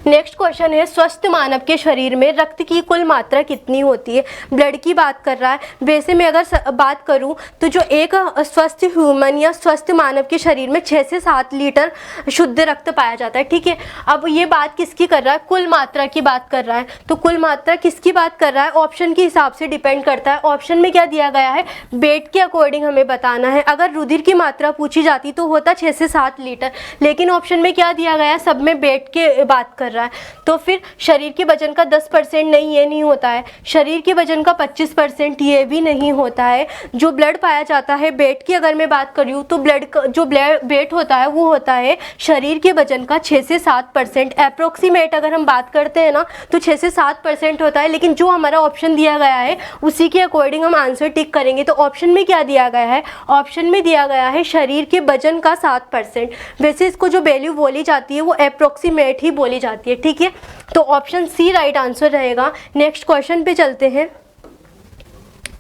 नेक्स्ट क्वेश्चन है, स्वस्थ मानव के शरीर में रक्त की कुल मात्रा कितनी होती है। ब्लड की बात कर रहा है। वैसे मैं अगर बात करूं तो जो एक स्वस्थ ह्यूमन या स्वस्थ मानव के शरीर में 6 से 7 लीटर शुद्ध रक्त पाया जाता है, ठीक है। अब ये बात किसकी कर रहा है, कुल मात्रा की बात कर रहा है। तो कुल मात्रा किसकी बात कर रहा है, ऑप्शन के हिसाब से डिपेंड करता है। ऑप्शन में क्या दिया गया है, वेट के अकॉर्डिंग हमें बताना है। अगर रुधिर की मात्रा पूछी जाती तो होता 6 से 7 लीटर, लेकिन ऑप्शन में क्या दिया गया है, सब में वेट के बात कर रहा है। तो फिर शरीर के वजन का 10% नहीं, ये नहीं होता है। शरीर के वजन का 25% ये भी नहीं होता है। जो ब्लड पाया जाता है, वेट की अगर मैं बात करूँ तो ब्लड का जो वेट होता है वो होता है शरीर के वजन का 6 से 7%। अप्रोक्सीमेट अगर हम बात करते हैं ना तो 6 से 7% होता है, लेकिन जो हमारा ऑप्शन दिया गया है उसी के अकॉर्डिंग हम आंसर टिक करेंगे। तो ऑप्शन में क्या दिया गया है, ऑप्शन में दिया गया है शरीर के वजन का 7%। वैसे इसको जो वैल्यू बोली जाती है वो अप्रोक्सीमेट ही बोली जाती है, ठीक है। तो ऑप्शन सी राइट आंसर रहेगा। नेक्स्ट क्वेश्चन पे चलते हैं।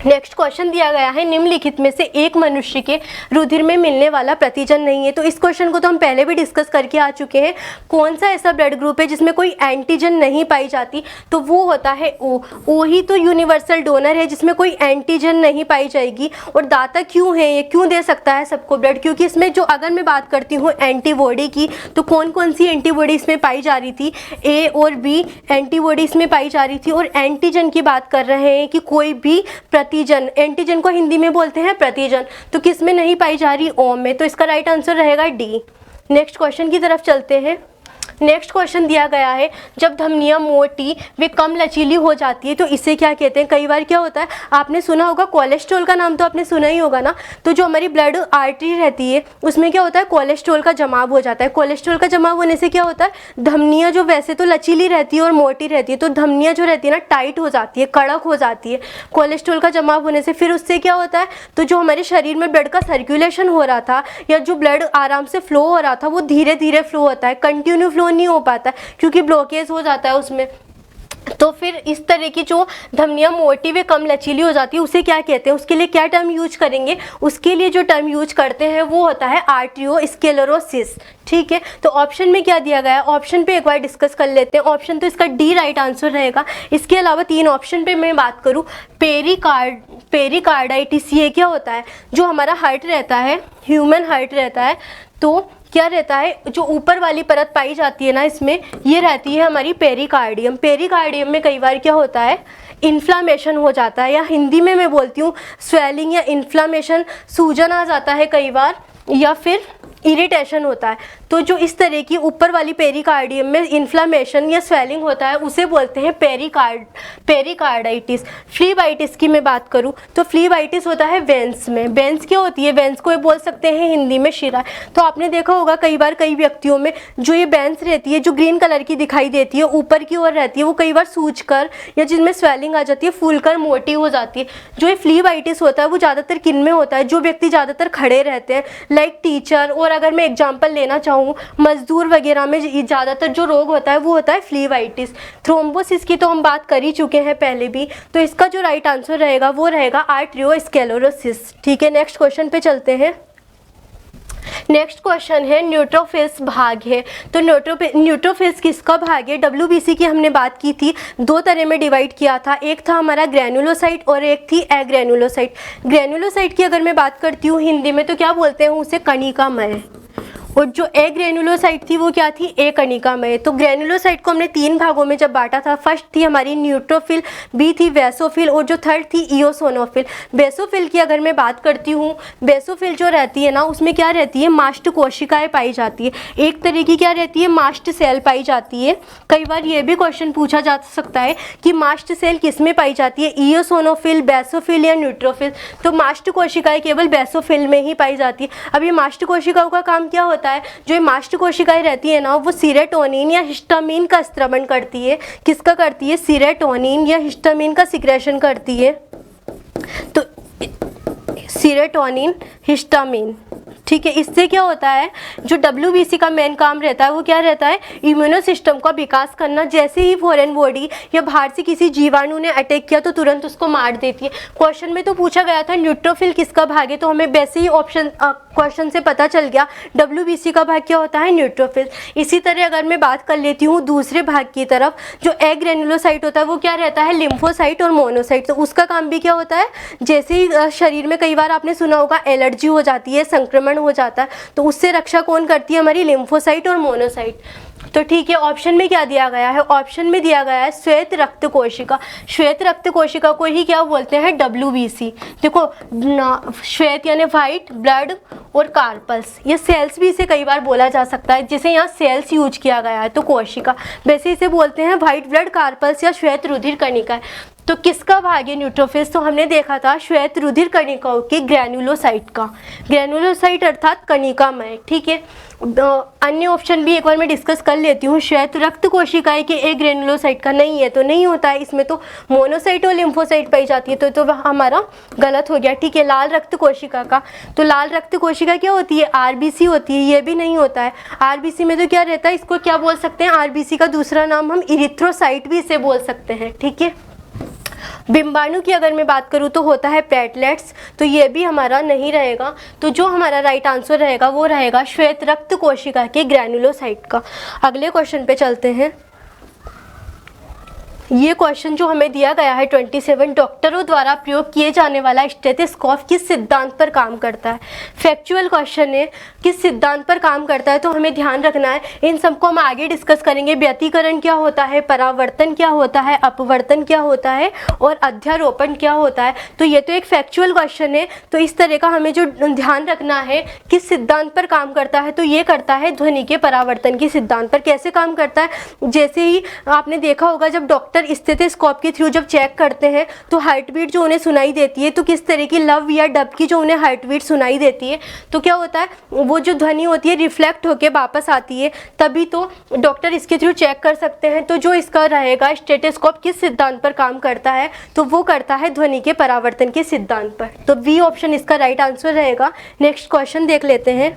नेक्स्ट क्वेश्चन दिया गया है, निम्नलिखित में से एक मनुष्य के रुधिर में मिलने वाला प्रतिजन नहीं है। तो इस क्वेश्चन को तो हम पहले भी डिस्कस करके आ चुके हैं। कौन सा ऐसा ब्लड ग्रुप है जिसमें कोई एंटीजन नहीं पाई जाती, तो वो होता है ओ ही तो यूनिवर्सल डोनर है जिसमें कोई एंटीजन नहीं पाई जाएगी। और दाता क्यों है, ये क्यों दे सकता है सबको ब्लड, क्योंकि इसमें जो अगर मैं बात करती हूँ एंटीबॉडी की, तो कौन कौन सी एंटीबॉडी इसमें पाई जा रही थी, ए और बी एंटीबॉडी इसमें पाई जा रही थी। और एंटीजन की बात कर रहे हैं कि कोई भी प्रतिजन, एंटीजन को हिंदी में बोलते हैं प्रतिजन, तो किस में नहीं पाई जा रही, ओम में। तो इसका राइट आंसर रहेगा डी। नेक्स्ट क्वेश्चन की तरफ चलते हैं। नेक्स्ट क्वेश्चन दिया गया है, जब धमनियाँ मोटी वे कम लचीली हो जाती है तो इसे क्या कहते हैं। कई बार क्या होता है, आपने सुना होगा कोलेस्ट्रॉल का नाम तो आपने सुना ही होगा ना। तो जो हमारी ब्लड आर्टरी रहती है उसमें क्या होता है, कोलेस्ट्रॉल का जमाव हो जाता है। कोलेस्ट्रॉल का जमाव होने से क्या होता है, धमनियाँ जो वैसे तो लचीली रहती है और मोटी रहती है, तो धमनियाँ जो रहती है ना टाइट हो जाती है, कड़क हो जाती है कोलेस्ट्रॉल का जमाव होने से। फिर उससे क्या होता है, तो जो हमारे शरीर में ब्लड का सर्कुलेशन हो रहा था या जो ब्लड आराम से फ्लो हो रहा था वो धीरे धीरे फ्लो होता है, कंटिन्यू फ्लो नहीं हो पाता क्योंकि ब्लॉकेज हो जाता है उसमें। तो फिर इस तरह की जो धमनियाँ मोटी व कम लचीली हो जाती है उसे क्या कहते हैं, उसके लिए क्या टर्म यूज करेंगे, उसके लिए जो टर्म यूज करते हैं वो होता है आर्टरियोस्क्लेरोसिस, ठीक है। तो ऑप्शन में क्या दिया गया है, ऑप्शन पे एक बार डिस्कस कर लेते हैं। ऑप्शन तो इसका डी राइट आंसर रहेगा। इसके अलावा 3 ऑप्शन पे मैं बात करूँ, पेरिकार्डाइटिस, ये क्या होता है, जो हमारा हार्ट रहता है, ह्यूमन हार्ट रहता है, तो क्या रहता है, जो ऊपर वाली परत पाई जाती है ना इसमें, ये रहती है हमारी पेरिकार्डियम। पेरिकार्डियम में कई बार क्या होता है, इन्फ्लामेशन हो जाता है, या हिंदी में मैं बोलती हूँ स्वेलिंग या इन्फ्लामेशन, सूजन आ जाता है कई बार, या फिर इरिटेशन होता है। तो जो इस तरह की ऊपर वाली पेरिकार्डियम में इन्फ्लामेशन या स्वेलिंग होता है उसे बोलते हैं पेरिकार्डाइटिस। फ्लीबाइटिस की मैं बात करूं तो फ्लीबाइटिस होता है वेंस में। वेंस क्या होती है, वेंस को बोल सकते हैं हिंदी में शिरा। तो आपने देखा होगा कई बार कई व्यक्तियों में जो ये वेंस रहती है जो ग्रीन कलर की दिखाई देती है, ऊपर की ओर रहती है, वो कई बार सूज कर या जिनमें स्वेलिंग आ जाती है फूल कर मोटी हो जाती है। जो ये फ्लीबाइटिस होता है वो ज़्यादातर किन में होता है, जो व्यक्ति ज़्यादातर खड़े रहते हैं, लाइक टीचर, और अगर मैं एग्जाम्पल लेना चाहूँ मजदूर वगैरह में ज़्यादातर जो रोग होता है वो होता है फ्लीबाइटिस। थ्रोम्बोसिस की तो हम बात कर ही चुके हैं पहले भी। तो इसका जो राइट आंसर रहेगा वो रहेगा आर्टरियोस्क्लेरोसिस, ठीक है। नेक्स्ट क्वेश्चन पे चलते हैं। नेक्स्ट क्वेश्चन है, न्यूट्रोफिल्स भाग है। तो न्यूट्रोफिल्स किसका भाग है, WBC की हमने बात की थी, 2 तरह में डिवाइड किया था। एक था हमारा ग्रैनुलोसाइट और एक थी एग्रैनुलोसाइट। ग्रैनुलोसाइट की अगर मैं बात करती हूँ हिंदी में तो क्या बोलते हैं उसे, कणिकामय। और जो एग्रैनुलोसाइट थी वो क्या थी, एकणिकामय। तो ग्रैनुलोसाइट को हमने 3 भागों में जब बांटा था, फर्स्ट थी हमारी न्यूट्रोफिल, बी थी बेसोफिल और जो थर्ड थी इओसोनोफिल। बेसोफिल की अगर मैं बात करती हूँ, बेसोफिल जो रहती है ना उसमें क्या रहती है, मास्ट कोशिकाएं पाई जाती है। एक तरह की क्या रहती है, मास्ट सेल पाई जाती है। कई बार ये भी क्वेश्चन पूछा जा सकता है कि मास्ट सेल किस में पाई जाती है, इओसोनोफिल, बेसोफिल या न्यूट्रोफिल। तो मास्ट कोशिकाएं केवल बेसोफिल में ही पाई जाती है। अब ये मास्ट कोशिकाओं का काम क्या होता है, जो ये मास्ट कोशिकाएं रहती है ना वो सीरोटोनिन या हिस्टामिन का स्त्रवण करती है। किसका करती है, सीरोटोनिन या हिस्टामिन का सिक्रेशन करती है। तो सीरोटोनिन, हिस्टामिन, ठीक है। इससे क्या होता है, जो WBC का मेन काम रहता है वो क्या रहता है, इम्यूनो सिस्टम का विकास करना। जैसे ही फॉरेन बॉडी या बाहर से किसी जीवाणु ने अटैक किया तो तुरंत उसको मार देती है। क्वेश्चन में तो पूछा गया था न्यूट्रोफिल किसका भाग है, तो हमें वैसे ही ऑप्शन क्वेश्चन से पता चल गया WBC का भाग क्या होता है, न्यूट्रोफिल। इसी तरह अगर मैं बात कर लेती हूँ दूसरे भाग की तरफ, जो एग्रेनुलोसाइट होता है वो क्या रहता है, लिम्फोसाइट और मोनोसाइट। तो उसका काम भी क्या होता है, जैसे ही शरीर में कई बार आपने सुना होगा एलर्जी हो जाती है, संक्रमण हो जाता है, तो उससे रक्षा कौन करती है, हमारी लिम्फोसाइट और मोनोसाइट। तो ठीक है, ऑप्शन में क्या दिया गया है, ऑप्शन में दिया गया है श्वेत रक्त कोशिका। श्वेत रक्त कोशिका को ही क्या बोलते हैं, WBC। देखो श्वेत यानी वाइट ब्लड और कार्पल्स, ये सेल्स भी इसे कई बार बोला जा सकता है, जैसे यहाँ सेल्स यूज किया गया है तो कोशिका, वैसे इसे बोलते हैं वाइट ब्लड कार्पल्स या श्वेत रुधिर कणिका। तो किसका भाग है न्यूट्रोफिल्स, तो हमने देखा था श्वेत रुधिर कणिकाओं के ग्रैनुलोसाइट का। ग्रैनुलोसाइट अर्थात कणिकामय। ठीक है, अन्य ऑप्शन भी एक बार मैं डिस्कस कर लेती हूँ। श्वेत रक्त कोशिकाएं के एक ग्रैनुलोसाइट का नहीं है, तो नहीं होता है, इसमें तो मोनोसाइट और लिम्फोसाइट पाई जाती है, तो हमारा गलत हो गया। ठीक है, लाल रक्त कोशिका का, तो लाल रक्त कोशिका क्या होती है, RBC होती है, ये भी नहीं होता है। RBC में तो क्या रहता है, इसको क्या बोल सकते हैं, RBC का दूसरा नाम हम इरिथ्रोसाइट भी इसे बोल सकते हैं। ठीक है, बिंबाणु की अगर मैं बात करूँ तो होता है प्लेटलेट्स, तो ये भी हमारा नहीं रहेगा। तो जो हमारा राइट आंसर रहेगा वो रहेगा श्वेत रक्त कोशिका के ग्रैनुलोसाइट का। अगले क्वेश्चन पे चलते हैं। ये क्वेश्चन जो हमें दिया गया है 27, डॉक्टरों द्वारा प्रयोग किए जाने वाला स्टेथोस्कोप किस सिद्धांत पर काम करता है। फैक्चुअल क्वेश्चन है, किस सिद्धांत पर काम करता है, तो हमें ध्यान रखना है। इन सबको हम आगे डिस्कस करेंगे। व्यतिकरण क्या होता है, परावर्तन क्या होता है, अपवर्तन क्या होता है और अध्यारोपण क्या होता है। तो ये तो एक फैक्चुअल क्वेश्चन है, तो इस तरह का हमें जो ध्यान रखना है, किस सिद्धांत पर काम करता है, तो ये करता है ध्वनि के परावर्तन के सिद्धांत पर। कैसे काम करता है, जैसे ही आपने देखा होगा जब डॉक्टर स्टेथोस्कोप के थ्रू जब चेक करते हैं तो हार्ट बीट जो उन्हें सुनाई देती है, तो किस तरह की लव या डब की जो उन्हें हार्ट बीट सुनाई देती है, तो क्या होता है, वो जो ध्वनि होती है रिफ्लेक्ट होके वापस आती है, तभी तो डॉक्टर इसके थ्रू चेक कर सकते हैं। तो जो इसका रहेगा स्टेथोस्कोप किस सिद्धांत पर काम करता है, तो वो करता है ध्वनि के परावर्तन के सिद्धांत पर। तो बी ऑप्शन इसका राइट आंसर रहेगा। नेक्स्ट क्वेश्चन देख लेते हैं।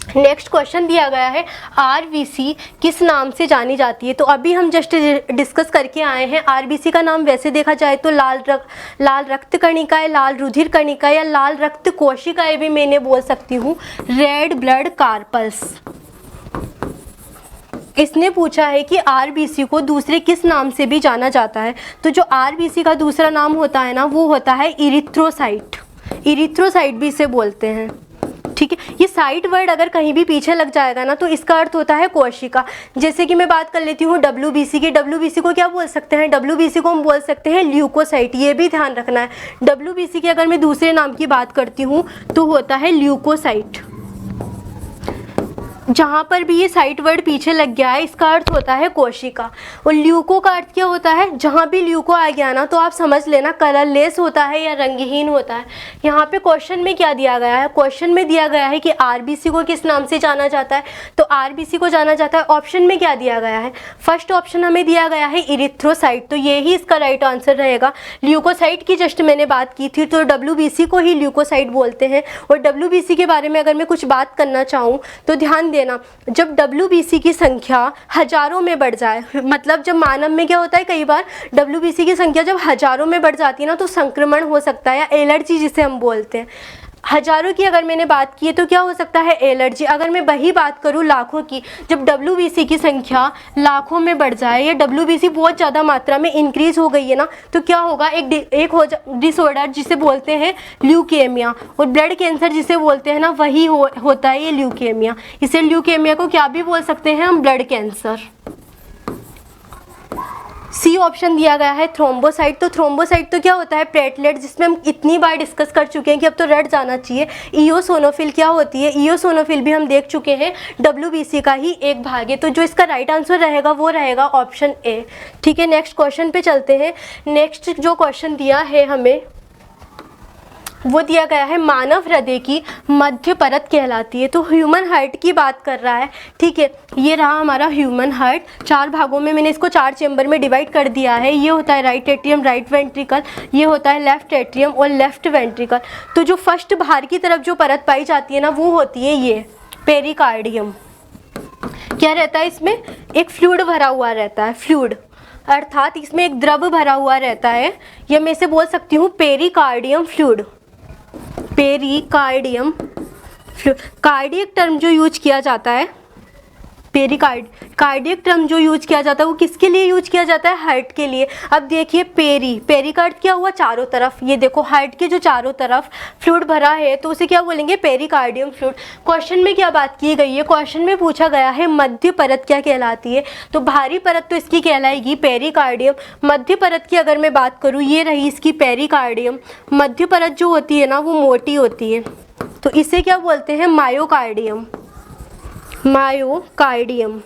नेक्स्ट क्वेश्चन दिया गया है, RBC किस नाम से जानी जाती है। तो अभी हम जस्ट डिस्कस करके आए हैं। RBC का नाम वैसे देखा जाए तो लाल रक्त कणिकाएं, लाल रुधिर कणिका या लाल रक्त कोशिकाएं भी मैंने बोल सकती हूँ, रेड ब्लड कार्पल्स। इसने पूछा है कि RBC को दूसरे किस नाम से भी जाना जाता है। तो जो RBC का दूसरा नाम होता है ना, वो होता है इरिथ्रोसाइट। इरिथ्रोसाइट भी इसे बोलते हैं। ठीक है, ये साइट वर्ड अगर कहीं भी पीछे लग जाएगा ना, तो इसका अर्थ होता है कोशिका। जैसे कि मैं बात कर लेती हूँ WBC की, WBC को क्या बोल सकते हैं, WBC को हम बोल सकते हैं ल्यूकोसाइट। ये भी ध्यान रखना है। WBC की अगर मैं दूसरे नाम की बात करती हूँ तो होता है ल्यूकोसाइट। जहाँ पर भी ये साइट वर्ड पीछे लग गया है, इसका अर्थ होता है कोशिका। और ल्यूको का अर्थ क्या होता है, जहाँ भी ल्यूको आ गया ना, तो आप समझ लेना कलरलेस होता है या रंगहीन होता है। यहाँ पे क्वेश्चन में क्या दिया गया है, क्वेश्चन में दिया गया है कि RBC को किस नाम से जाना जाता है। तो RBC को जाना जाता है, ऑप्शन में क्या दिया गया है, फर्स्ट ऑप्शन हमें दिया गया है इरिथ्रोसाइट, तो ये ही इसका राइट आंसर रहेगा। ल्यूकोसाइट की जस्ट मैंने बात की थी, तो WBC को ही ल्यूकोसाइट बोलते हैं। और WBC के बारे में अगर मैं कुछ बात करना चाहूँ तो ध्यान देना, जब WBC की संख्या हजारों में बढ़ जाए, मतलब जब मानव में क्या होता है, कई बार WBC की संख्या जब हजारों में बढ़ जाती है ना, तो संक्रमण हो सकता है या एलर्जी जिसे हम बोलते हैं। हजारों की अगर मैंने बात की है तो क्या हो सकता है, एलर्जी। अगर मैं वही बात करूँ लाखों की, जब WBC की संख्या लाखों में बढ़ जाए या WBC बहुत ज़्यादा मात्रा में इंक्रीज हो गई है ना, तो क्या होगा, एक डिसऑर्डर जिसे बोलते हैं ल्यूकेमिया, और ब्लड कैंसर जिसे बोलते हैं ना, वही होता है ये ल्यूकेमिया। इसे ल्यूकेमिया को क्या भी बोल सकते हैं हम, ब्लड कैंसर। सी ऑप्शन दिया गया है थ्रोम्बोसाइट। तो थ्रोम्बोसाइट तो क्या होता है, प्लेटलेट, जिसमें हम इतनी बार डिस्कस कर चुके हैं कि अब तो रट जाना चाहिए। इओसोनोफिल क्या होती है, इओसोनोफिल भी हम देख चुके हैं, WBC का ही एक भाग है। तो जो इसका राइट आंसर रहेगा वो रहेगा ऑप्शन ए। ठीक है, नेक्स्ट क्वेश्चन पे चलते हैं। नेक्स्ट जो क्वेश्चन दिया है हमें, वो दिया गया है मानव हृदय की मध्य परत कहलाती है। तो ह्यूमन हार्ट की बात कर रहा है, ठीक है। ये रहा हमारा ह्यूमन हार्ट, 4 भागों में मैंने इसको 4 चेंबर में डिवाइड कर दिया है। ये होता है राइट एट्रियम, राइट वेंट्रिकल, ये होता है लेफ्ट एट्रियम और लेफ्ट वेंट्रिकल। तो जो फर्स्ट बाहर की तरफ जो परत पाई जाती है ना, वो होती है ये पेरिकार्डियम। क्या रहता है इसमें? एक फ्लूइड भरा हुआ रहता है, फ्लूइड अर्थात इसमें एक द्रव भरा हुआ रहता है, या मैं इसे बोल सकती हूँ pericardium fluid. Pericardium fluid, cardiac term जो यूज किया जाता है, कार्डियक टर्म जो यूज किया जाता है वो किसके लिए यूज किया जाता है? हार्ट के लिए। अब देखिए पेरिकार्ड क्या हुआ? चारों तरफ, ये देखो हार्ट के जो चारों तरफ फ्लूइड भरा है तो उसे क्या बोलेंगे? Pericardium fluid. क्वेश्चन में क्या बात की गई है? क्वेश्चन में पूछा गया है मध्य परत क्या कहलाती है। तो भारी परत तो इसकी कहलाएगी पेरिकार्डियम। मध्य परत की अगर मैं बात करूँ, ये रही इसकी पेरिकार्डियम। मध्य परत जो होती है ना वो मोटी होती है, तो इसे क्या बोलते हैं? Myocardium, myocardium.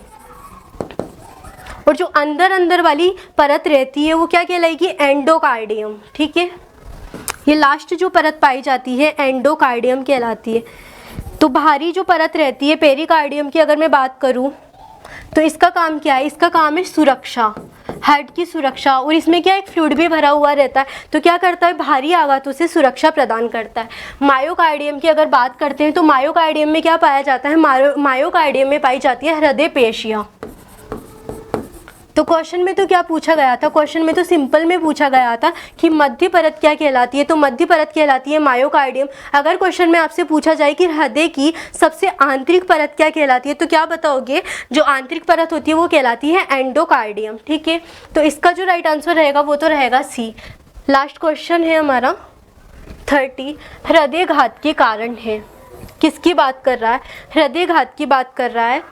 और जो अंदर वाली परत रहती है वो क्या कहलाएगी? एंडोकार्डियम, ठीक है। ये लास्ट जो परत पाई जाती है एंडोकार्डियम कहलाती है। तो बाहरी जो परत रहती है पेरिकार्डियम की अगर मैं बात करूं तो इसका काम क्या है? इसका काम है सुरक्षा, हार्ट की सुरक्षा। और इसमें क्या एक फ्लूइड भी भरा हुआ रहता है, तो क्या करता है? भारी आघातों से सुरक्षा प्रदान करता है। मायोकार्डियम की अगर बात करते हैं तो मायोकार्डियम में क्या पाया जाता है? मायोकार्डियम में पाई जाती है हृदय पेशियां। तो क्वेश्चन में तो क्या पूछा गया था? क्वेश्चन में तो सिंपल में पूछा गया था कि मध्य परत क्या कहलाती है, तो मध्य परत कहलाती है मायोकार्डियम। अगर क्वेश्चन में आपसे पूछा जाए कि हृदय की सबसे आंतरिक परत क्या कहलाती है, तो क्या बताओगे? जो आंतरिक परत होती है वो कहलाती है एंडोकार्डियम, ठीक है। तो इसका जो राइट आंसर रहेगा वो तो रहेगा सी। लास्ट क्वेश्चन है हमारा 30, हृदय घात के कारण है। किसकी बात कर रहा है? हृदय घात की बात कर रहा है।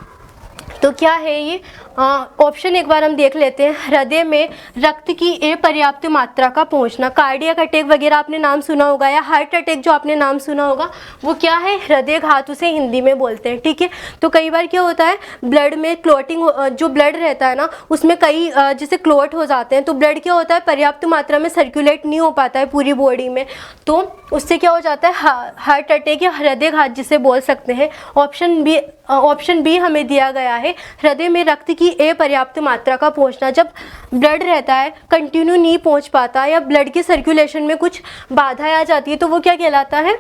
तो क्या है ये? ऑप्शन एक बार हम देख लेते हैं। हृदय में रक्त की अपर्याप्त मात्रा का पहुंचना, कार्डियक अटैक वगैरह आपने नाम सुना होगा, या हार्ट अटैक जो आपने नाम सुना होगा, वो क्या है? हृदय घात उसे हिंदी में बोलते हैं, ठीक है। तो कई बार क्या होता है, ब्लड में क्लॉटिंग, जो ब्लड रहता है ना उसमें कई जैसे क्लॉट हो जाते हैं, तो ब्लड क्या होता है? पर्याप्त मात्रा में सर्कुलेट नहीं हो पाता है पूरी बॉडी में, तो उससे क्या हो जाता है? हार्ट अटैक या हृदय घात जिसे बोल सकते हैं। ऑप्शन बी हमें दिया गया है, हृदय में रक्त की अपर्याप्त मात्रा का पहुंचना। जब ब्लड रहता है कंटिन्यू नहीं पहुंच पाता या ब्लड के सर्कुलेशन में कुछ बाधा आ जाती है तो वो क्या कहलाता है?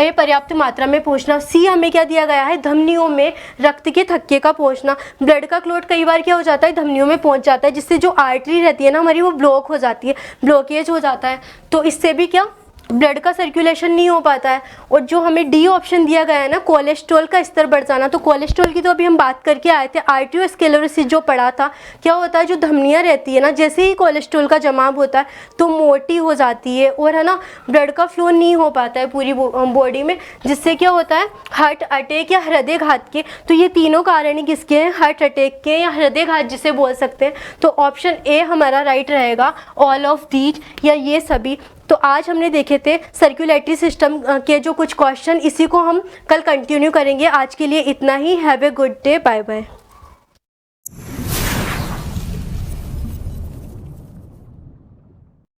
अपर्याप्त मात्रा में पहुंचना। सी हमें क्या दिया गया है? धमनियों में रक्त के थक्के का पहुंचना। ब्लड का क्लॉट कई बार क्या हो जाता है? धमनियों में पहुंच जाता है, जिससे जो आर्टरी रहती है ना हमारी वो ब्लॉक हो जाती है, ब्लॉकेज हो जाता है, तो इससे भी क्या ब्लड का सर्कुलेशन नहीं हो पाता है। और जो हमें डी ऑप्शन दिया गया है ना, कोलेस्ट्रॉल का स्तर बढ़ जाना, तो कोलेस्ट्रॉल की तो अभी हम बात करके आए थे, आर्टेरियोस्क्लेरोसिस जो पढ़ा था, क्या होता है? जो धमनियाँ रहती है ना, जैसे ही कोलेस्ट्रॉल का जमाव होता है तो मोटी हो जाती है और है ना ब्लड का फ्लो नहीं हो पाता है पूरी बॉडी में, जिससे क्या होता है? हार्ट अटैक या हृदय घात के। तो ये तीनों कारण किसके हैं? हार्ट अटैक के या हृदय घात जिसे बोल सकते हैं। तो ऑप्शन ए हमारा राइट रहेगा, ऑल ऑफ दीज या ये सभी। तो आज हमने देखे थे सर्कुलेटरी सिस्टम के जो कुछ क्वेश्चन, इसी को हम कल कंटिन्यू करेंगे। आज के लिए इतना ही। Have a good day, bye bye.